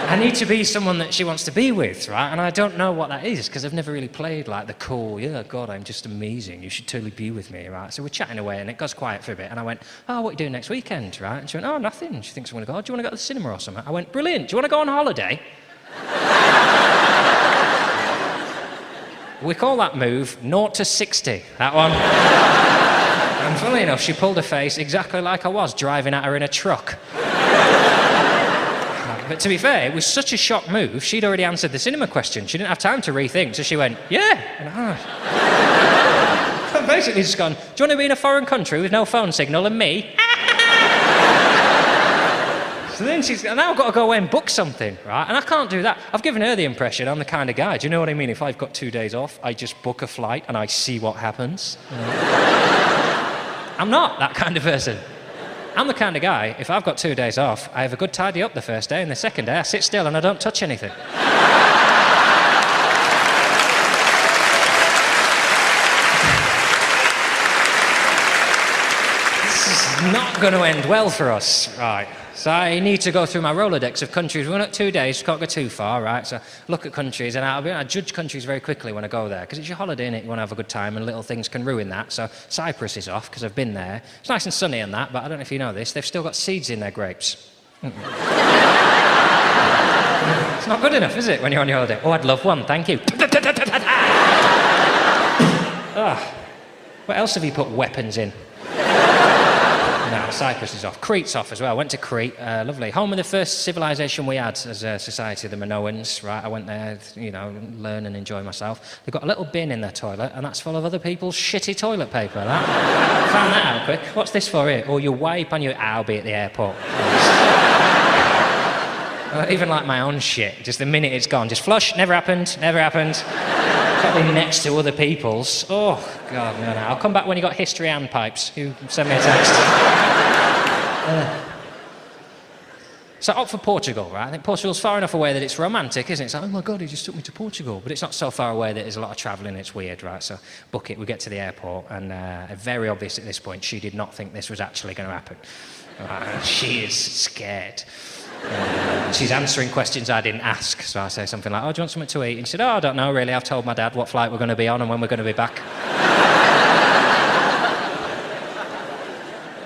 I need to be someone that she wants to be with, right? And I don't know what that is, because I've never really played like the cool, yeah, God, I'm just amazing, you should totally be with me, right? So we're chatting away, and it goes quiet for a bit, and I went, oh, what are you doing next weekend, right? And she went, oh, nothing. She thinks I'm going to go, oh, do you want to go to the cinema or something? I went, brilliant, do you want to go on holiday? We call that move 0 to 60, that one. And funnily enough, she pulled her face exactly like I was driving at her in a truck. But to be fair, it was such a shock move, she'd already answered the cinema question. She didn't have time to rethink, so she went, yeah. And I'm basically just gone, do you want to be in a foreign country with no phone signal and me? So then she's, now I've got to go away and book something, right? And I can't do that. I've given her the impression I'm the kind of guy, do you know what I mean? If I've got 2 days off, I just book a flight and I see what happens. I'm not that kind of person. I'm the kind of guy, if I've got 2 days off, I have a good tidy up the first day, and the second day I sit still and I don't touch anything. This is not going to end well for us, right? So I need to go through my Rolodex of countries. We're not 2 days, can't go too far, right? So look at countries, and I judge countries very quickly when I go there, because it's your holiday, innit? You want to have a good time, and little things can ruin that. So Cyprus is off, because I've been there. It's nice and sunny and that, but I don't know if you know this, they've still got seeds in their grapes. It's not good enough, is it, when you're on your holiday? Oh, I'd love one, thank you. What else have you put weapons in? No, Cyprus is off. Crete's off as well. I went to Crete, lovely. Home of the first civilization we had as a society, the Minoans, right? I went there, you know, learn and enjoy myself. They've got a little bin in their toilet, and that's full of other people's shitty toilet paper, that. Found that out quick. What's this for here? Oh, you wipe on your... I'll be at the airport. Even like my own shit, just the minute it's gone, just flush, never happened, never happened. Probably next to other people's. Oh, God, no. I'll come back when you got history and pipes. You send me a text. So opt for Portugal, right? I think Portugal's far enough away that it's romantic, isn't it? It's like, oh my God, he just took me to Portugal. But it's not so far away that there's a lot of travelling, it's weird, right? So book it, we get to the airport, and very obvious at this point, she did not think this was actually going to happen. She is scared. She's answering questions I didn't ask, so I say something like, oh, do you want something to eat? And she said, oh, I don't know, really, I've told my dad what flight we're going to be on and when we're going to be back.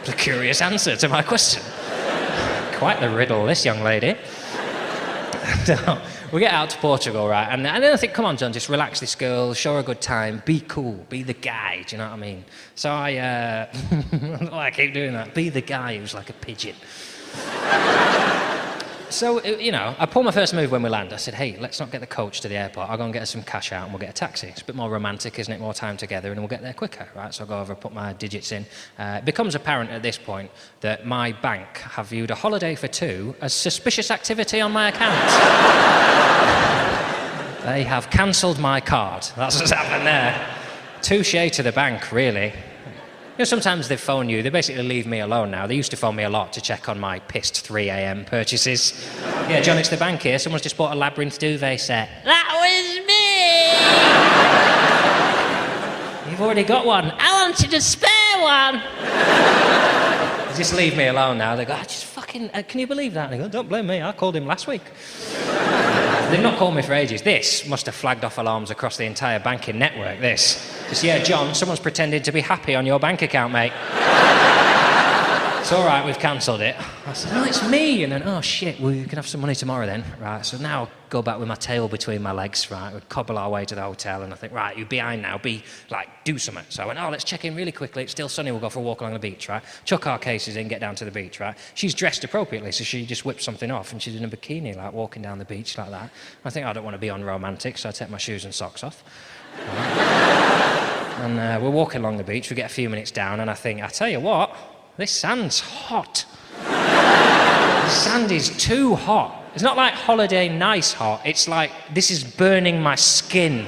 It's a curious answer to my question. Quite the riddle, this young lady. So, we get out to Portugal, right, and then I think, come on, John, just relax this girl, show her a good time, be cool, be the guy, do you know what I mean? So I keep doing that, be the guy who's like a pigeon. So, you know, I pulled my first move when we land. I said, hey, let's not get the coach to the airport. I'll go and get us some cash out and we'll get a taxi. It's a bit more romantic, isn't it? More time together and we'll get there quicker, right? So I go over, put my digits in. It becomes apparent at this point that my bank have viewed a holiday for two as suspicious activity on my account. They have cancelled my card. That's what's happened there. Touche to the bank, really. You know, sometimes they phone you, they basically leave me alone now. They used to phone me a lot to check on my pissed 3 a.m. purchases. Yeah, John, it's the bank here. Someone's just bought a labyrinth duvet set. That was me! You've already got one. I wanted a spare one! They just leave me alone now. They go, just fucking, can you believe that? And I go, don't blame me, I called him last week. They've not called me for ages. This must have flagged off alarms across the entire banking network, this. Just, yeah, John, someone's pretending to be happy on your bank account, mate. It's all right, we've cancelled it. I said, no, it's me. And then, oh, shit, well, you can have some money tomorrow then. Right, so now go back with my tail between my legs, right? We cobble our way to the hotel, and I think, right, you're behind now, do something. So I went, oh, let's check in really quickly. It's still sunny, we'll go for a walk along the beach, right? Chuck our cases in, get down to the beach, right? She's dressed appropriately, so she just whips something off, and she's in a bikini, like, walking down the beach like that. I think I don't want to be unromantic, so I take my shoes and socks off. Right? And we're walking along the beach, we get a few minutes down, and I think, I tell you what, this sand's hot. The sand is too hot. It's not like holiday nice hot, it's like, this is burning my skin.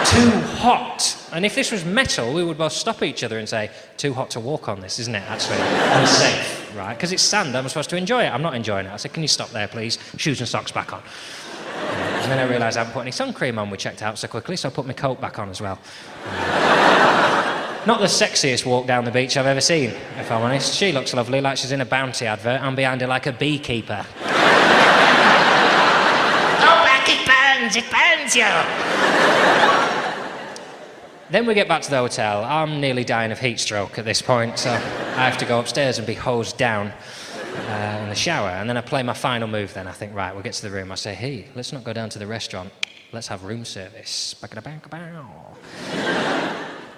Too hot. And if this was metal, we would both stop each other and say, too hot to walk on this, isn't it, actually? Unsafe, right? Because it's sand, I'm supposed to enjoy it. I'm not enjoying it. I said, can you stop there, please? Shoes and socks back on. And then I realised I haven't put any sun cream on, we checked out so quickly, so I put my coat back on as well. Not the sexiest walk down the beach I've ever seen, if I'm honest. She looks lovely, like she's in a Bounty advert. I'm behind her like a beekeeper. Oh, back it burns you! Then we get back to the hotel. I'm nearly dying of heat stroke at this point, so I have to go upstairs and be hosed down in the shower. And then I play my final move then. I think, right, we'll get to the room. I say, hey, let's not go down to the restaurant. Let's have room service.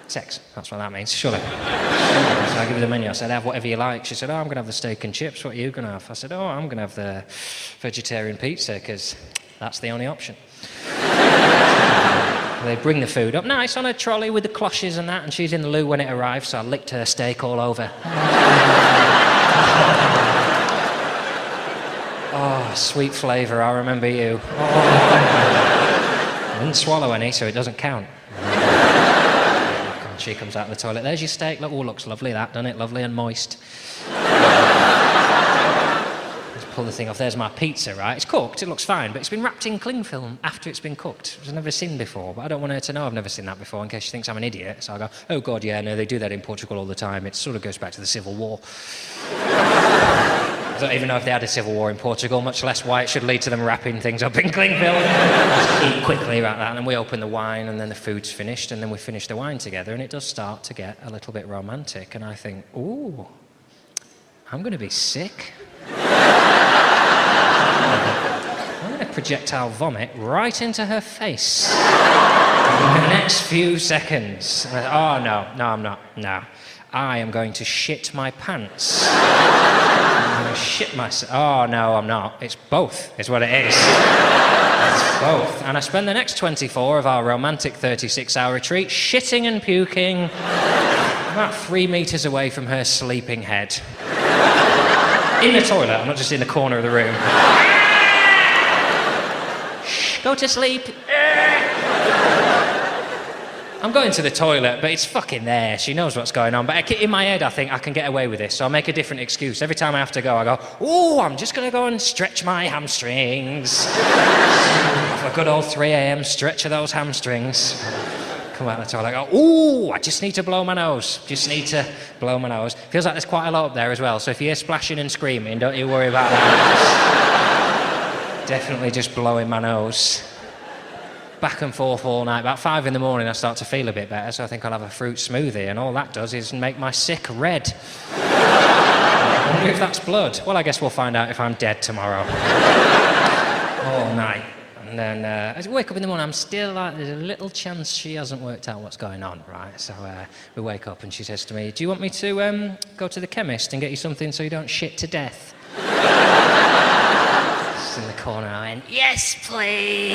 Sex, that's what that means, surely. So I give her the menu, I said, have whatever you like. She said, oh, I'm going to have the steak and chips, what are you going to have? I said, oh, I'm going to have the vegetarian pizza, because that's the only option. They bring the food up, nice, on a trolley with the cloches and that, and she's in the loo when it arrives, so I licked her steak all over. Oh, sweet flavour, I remember you. Oh. I didn't swallow any, so it doesn't count. She comes out of the toilet. There's your steak. Look, oh, looks lovely, that, doesn't it? Lovely and moist. Let's pull the thing off. There's my pizza, right? It's cooked. It looks fine, but it's been wrapped in cling film after it's been cooked. I've never seen before, but I don't want her to know I've never seen that before in case she thinks I'm an idiot. So I go, oh, God, yeah, no, they do that in Portugal all the time. It sort of goes back to the Civil War. I don't even know if they had a civil war in Portugal, much less why it should lead to them wrapping things up in cling film. Just eat quickly like that, and then we open the wine, and then the food's finished, and then we finish the wine together, and it does start to get a little bit romantic, and I think, ooh, I'm going to be sick. I'm going to projectile vomit right into her face in the next few seconds. And oh, no, I'm not, no. I am going to shit my pants. I'm going to shit myself. Oh, no, I'm not. It's both, is what it is. It's both. And I spend the next 24 of our romantic 36-hour retreat shitting and puking about 3 meters away from her sleeping head. In the toilet, I'm not just in the corner of the room. Shh, go to sleep. I'm going to the toilet, but it's fucking there. She knows what's going on. But in my head, I think I can get away with this, so I'll make a different excuse. Every time I have to go, I go, oh, I'm just going to go and stretch my hamstrings. Have a good old 3 a.m. stretch of those hamstrings. Come out of the toilet, I go, oh, I just need to blow my nose. Just need to blow my nose. Feels like there's quite a lot up there as well, so if you hear splashing and screaming, don't you worry about that. Definitely just blowing my nose. Back and forth all night. About 5 in the morning, I start to feel a bit better, so I think I'll have a fruit smoothie, and all that does is make my sick red. I wonder if that's blood. Well, I guess we'll find out if I'm dead tomorrow. All night. And then as we wake up in the morning, I'm still like, there's a little chance she hasn't worked out what's going on, right? So we wake up and she says to me, do you want me to go to the chemist and get you something so you don't shit to death? corner. I went, yes, please.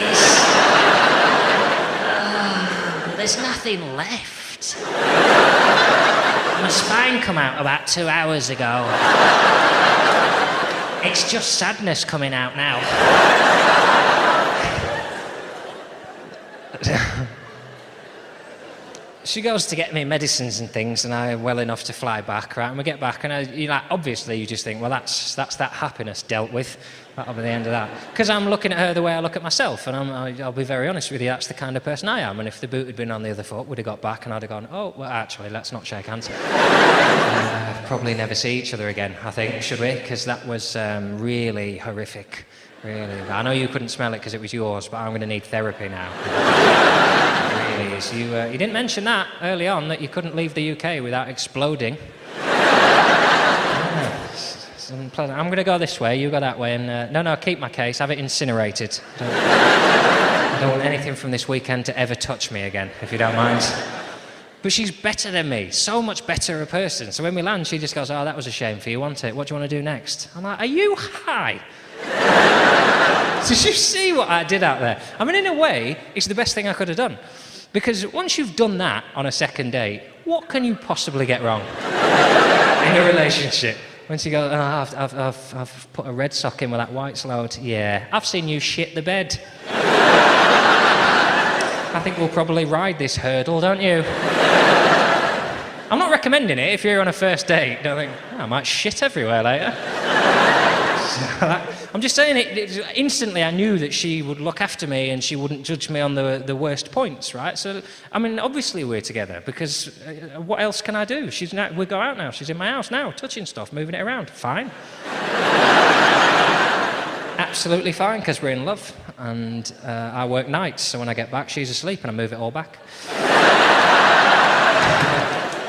There's nothing left. My spine come out about 2 hours ago. It's just sadness coming out now. She goes to get me medicines and things, and I'm well enough to fly back, right? And we get back, and obviously you just think, well, that's that happiness dealt with. That'll be the end of that. Because I'm looking at her the way I look at myself, and I'll be very honest with you, that's the kind of person I am. And if the boot had been on the other foot, we'd have got back, and I'd have gone, oh, well, actually, let's not shake hands. Probably never see each other again, I think, should we? Because that was really horrific. Really. I know you couldn't smell it because it was yours, but I'm going to need therapy now. It really is. You didn't mention that early on, that you couldn't leave the UK without exploding. I'm going to go this way, you go that way, and no, keep my case, have it incinerated. I don't want anything from this weekend to ever touch me again, if you don't mind. But she's better than me, so much better a person. So when we land, she just goes, oh, that was a shame for you, wasn't it? What do you want to do next? I'm like, are you high? Did you see what I did out there? I mean, in a way, it's the best thing I could have done. Because once you've done that on a second date, what can you possibly get wrong in a relationship? Once you go, oh, I've put a red sock in with that white's load. Yeah, I've seen you shit the bed. I think we'll probably ride this hurdle, don't you? I'm not recommending it if you're on a first date. Don't think, oh, I might shit everywhere later. I'm just saying instantly I knew that she would look after me and she wouldn't judge me on the worst points, right? So, I mean, obviously we're together because what else can I do? We go out now, she's in my house now, touching stuff, moving it around, fine. Absolutely fine, because we're in love, and I work nights, so when I get back, she's asleep and I move it all back.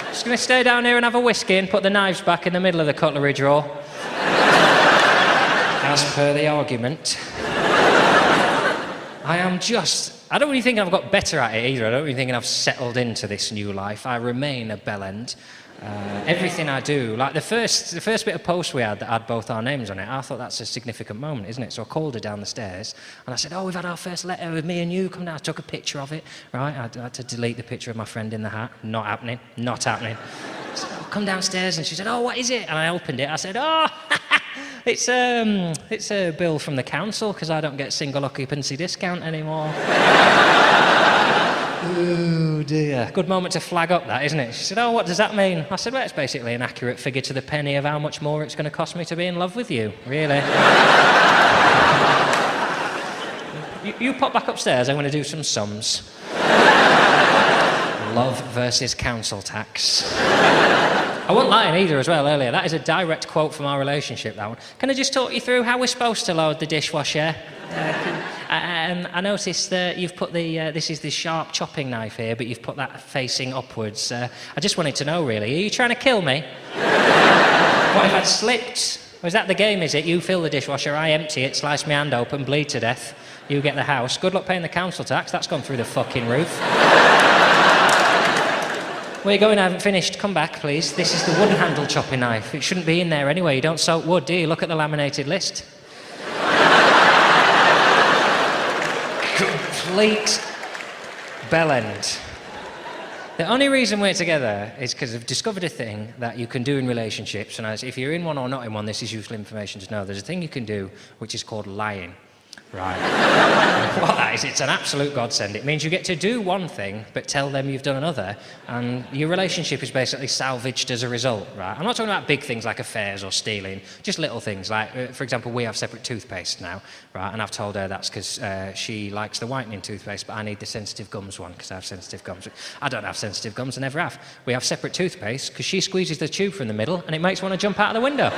Just going to stay down here and have a whiskey and put the knives back in the middle of the cutlery drawer. As per the argument. I don't really think I've got better at it either. I don't really think I've settled into this new life. I remain a bellend. Everything I do, like the first bit of post we had that had both our names on it, I thought that's a significant moment, isn't it? So I called her down the stairs and I said, oh, we've had our first letter with me and you, come down. I took a picture of it, right? I had to delete the picture of my friend in the hat. Not happening. I said, oh, come downstairs, and she said, oh, what is it? And I opened it. I said, oh, it's a bill from the council because I don't get single occupancy discount anymore. Oh dear. Good moment to flag up that, isn't it? She said, oh, what does that mean? I said, well, it's basically an accurate figure to the penny of how much more it's going to cost me to be in love with you, really. you pop back upstairs, I'm going to do some sums. Love versus council tax. I wasn't lying either as well earlier. That is a direct quote from our relationship, that one. Can I just talk you through how we're supposed to load the dishwasher? I noticed that you've put this is the sharp chopping knife here, but you've put that facing upwards. I just wanted to know, really, are you trying to kill me? What if I'd slipped? Or is that the game, is it? You fill the dishwasher, I empty it, slice my hand open, bleed to death. You get the house. Good luck paying the council tax. That's gone through the fucking roof. Where you going? I haven't finished. Come back, please. This is the wooden handle chopping knife. It shouldn't be in there anyway. You don't soak wood, do you? Look at the laminated list. Complete bellend. The only reason we're together is because I've discovered a thing that you can do in relationships, and if you're in one or not in one, this is useful information to know. There's a thing you can do which is called lying. Right. What that is, it's an absolute godsend. It means you get to do one thing, but tell them you've done another, and your relationship is basically salvaged as a result, right? I'm not talking about big things like affairs or stealing, just little things like, for example, we have separate toothpaste now, right? And I've told her that's because she likes the whitening toothpaste, but I need the sensitive gums one because I have sensitive gums. I don't have sensitive gums, I never have. We have separate toothpaste because she squeezes the tube from the middle and it makes me want to jump out of the window.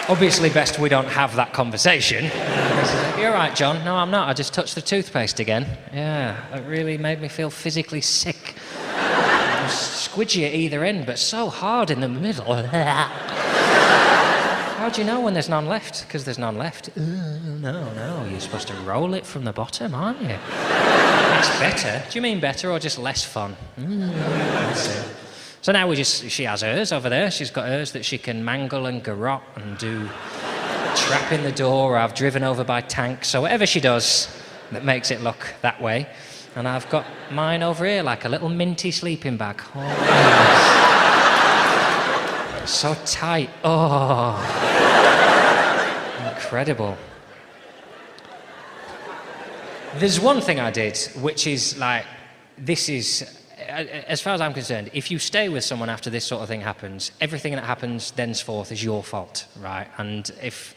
Obviously best we don't have that conversation. You're right, John. No, I'm not. I just touched the toothpaste again. Yeah, it really made me feel physically sick. It was squidgy at either end, but so hard in the middle. How do you know when there's none left? Because there's none left. No, you're supposed to roll it from the bottom, aren't you? That's better. Do you mean better or just less fun? That's it. So now she has hers over there. She's got hers that she can mangle and garrot and do trap in the door or have driven over by tanks. So whatever she does that makes it look that way. And I've got mine over here like a little minty sleeping bag. Oh, yes. So tight. Oh. Incredible. There's one thing I did, which is like, this is, as far as I'm concerned, if you stay with someone after this sort of thing happens, everything that happens thenceforth is your fault, right? And if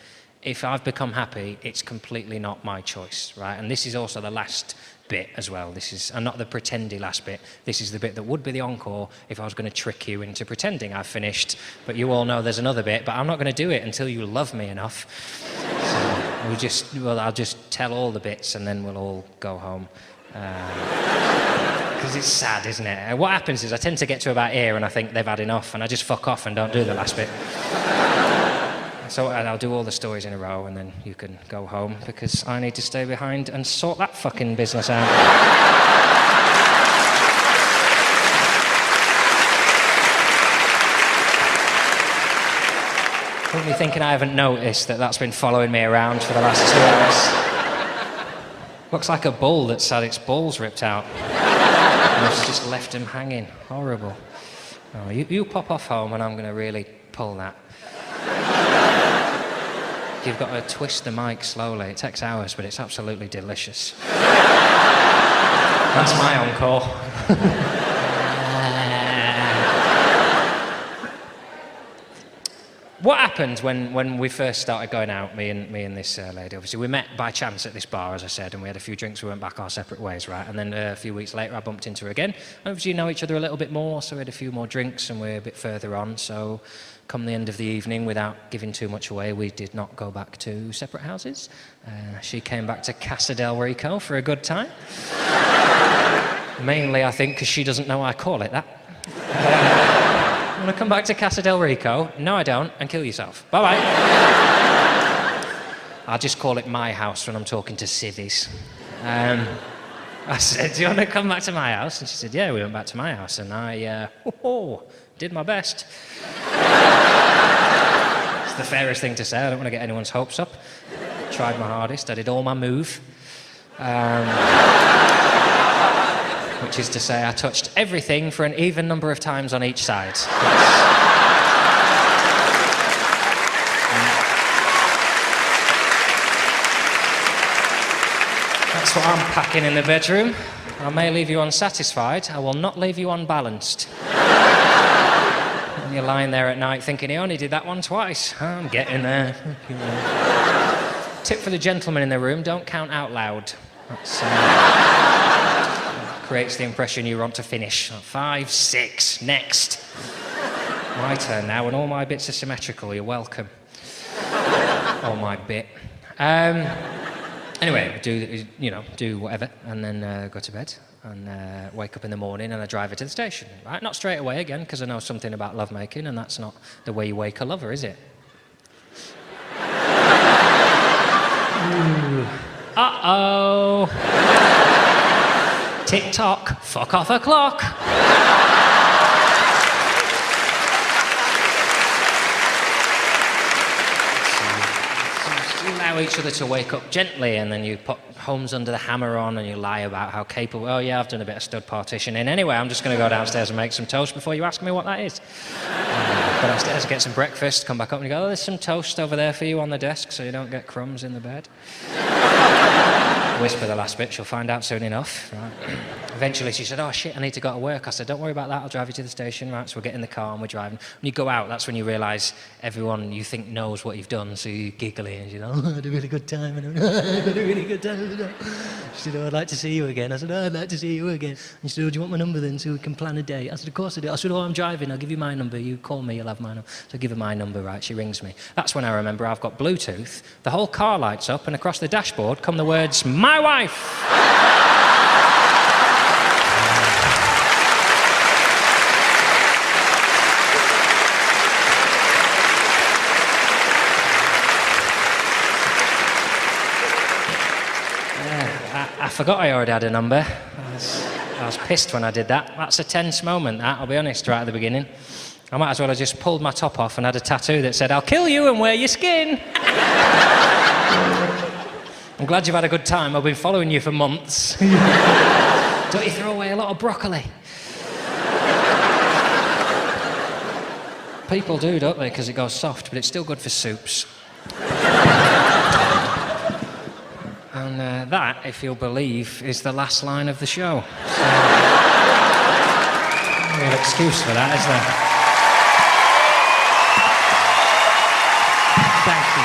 I've become happy, it's completely not my choice, right? And this is also the last bit as well. This is, and not the pretendy last bit, this is the bit that would be the encore if I was going to trick you into pretending I've finished. But you all know there's another bit, but I'm not going to do it until you love me enough. So I'll just tell all the bits and then we'll all go home. Because it's sad, isn't it? What happens is I tend to get to about here and I think they've had enough and I just fuck off and don't do the last bit. So I'll do all the stories in a row and then you can go home because I need to stay behind and sort that fucking business out. Probably thinking I haven't noticed that that's been following me around for the last 2 hours. Looks like a bull that's had its balls ripped out. And it's just left him hanging. Horrible. Oh, you pop off home and I'm going to really pull that. You've got to twist the mic slowly. It takes hours, but it's absolutely delicious. That's my encore. What happened when we first started going out, me and this lady? Obviously, we met by chance at this bar, as I said, and we had a few drinks. We went back our separate ways, right? And then a few weeks later, I bumped into her again. And obviously, you know each other a little bit more, so we had a few more drinks, and we're a bit further on. So, come the end of the evening, without giving too much away, we did not go back to separate houses. She came back to Casa del Rico for a good time. Mainly, I think, because she doesn't know I call it that. Want to come back to Casa del Rico? No, I don't, and kill yourself. Bye-bye. I'll just call it my house when I'm talking to civvies. I said, do you want to come back to my house? And she said, yeah, we went back to my house, and I did my best. It's the fairest thing to say. I don't want to get anyone's hopes up. Tried my hardest. I did all my move. Which is to say I touched everything for an even number of times on each side. That's what I'm packing in the bedroom. I may leave you unsatisfied. I will not leave you unbalanced. And you're lying there at night thinking, he only did that one twice. I'm getting there. Tip for the gentlemen in the room, don't count out loud. That's, creates the impression you want to finish. 5, 6, next. My turn now, and all my bits are symmetrical. You're welcome. All my bit. Anyway, do whatever, and then go to bed, and wake up in the morning, and I drive her to the station. Right? Not straight away again, because I know something about lovemaking, and that's not the way you wake a lover, is it? Uh-oh. Tick-tock, fuck off a clock. So you allow each other to wake up gently, and then you put Holmes under the hammer on and you lie about how capable, oh yeah, I've done a bit of stud partitioning. Anyway, I'm just going to go downstairs and make some toast before you ask me what that is. Go downstairs, get some breakfast, come back up and you go, oh, there's some toast over there for you on the desk so you don't get crumbs in the bed. Whisper the last bit, she'll find out soon enough. Right. Eventually she said, oh shit, I need to go to work. I said, don't worry about that, I'll drive you to the station. Right, so we get in the car and we're driving. When you go out, that's when you realise everyone you think knows what you've done, so you giggly and you go, oh, I had a really good time. And I had a really good time. She said, oh, I'd like to see you again. I said, oh, I'd like to see you again. And she said, oh, do you want my number then so we can plan a date? I said, of course I do. I said, oh, I'm driving, I'll give you my number. You call me, you'll have my number. So I give her my number, right, she rings me. That's when I remember I've got Bluetooth, the whole car lights up, and across the dashboard come the words, my wife! I forgot I already had a number. I was pissed when I did that. That's a tense moment, that, I'll be honest, right at the beginning. I might as well have just pulled my top off and had a tattoo that said, "I'll kill you and wear your skin." I'm glad you've had a good time. I've been following you for months. Don't you throw away a lot of broccoli? People do, don't they, because it goes soft, but it's still good for soups. And that, if you'll believe, is the last line of the show. So, no real excuse for that, is there? Thank you.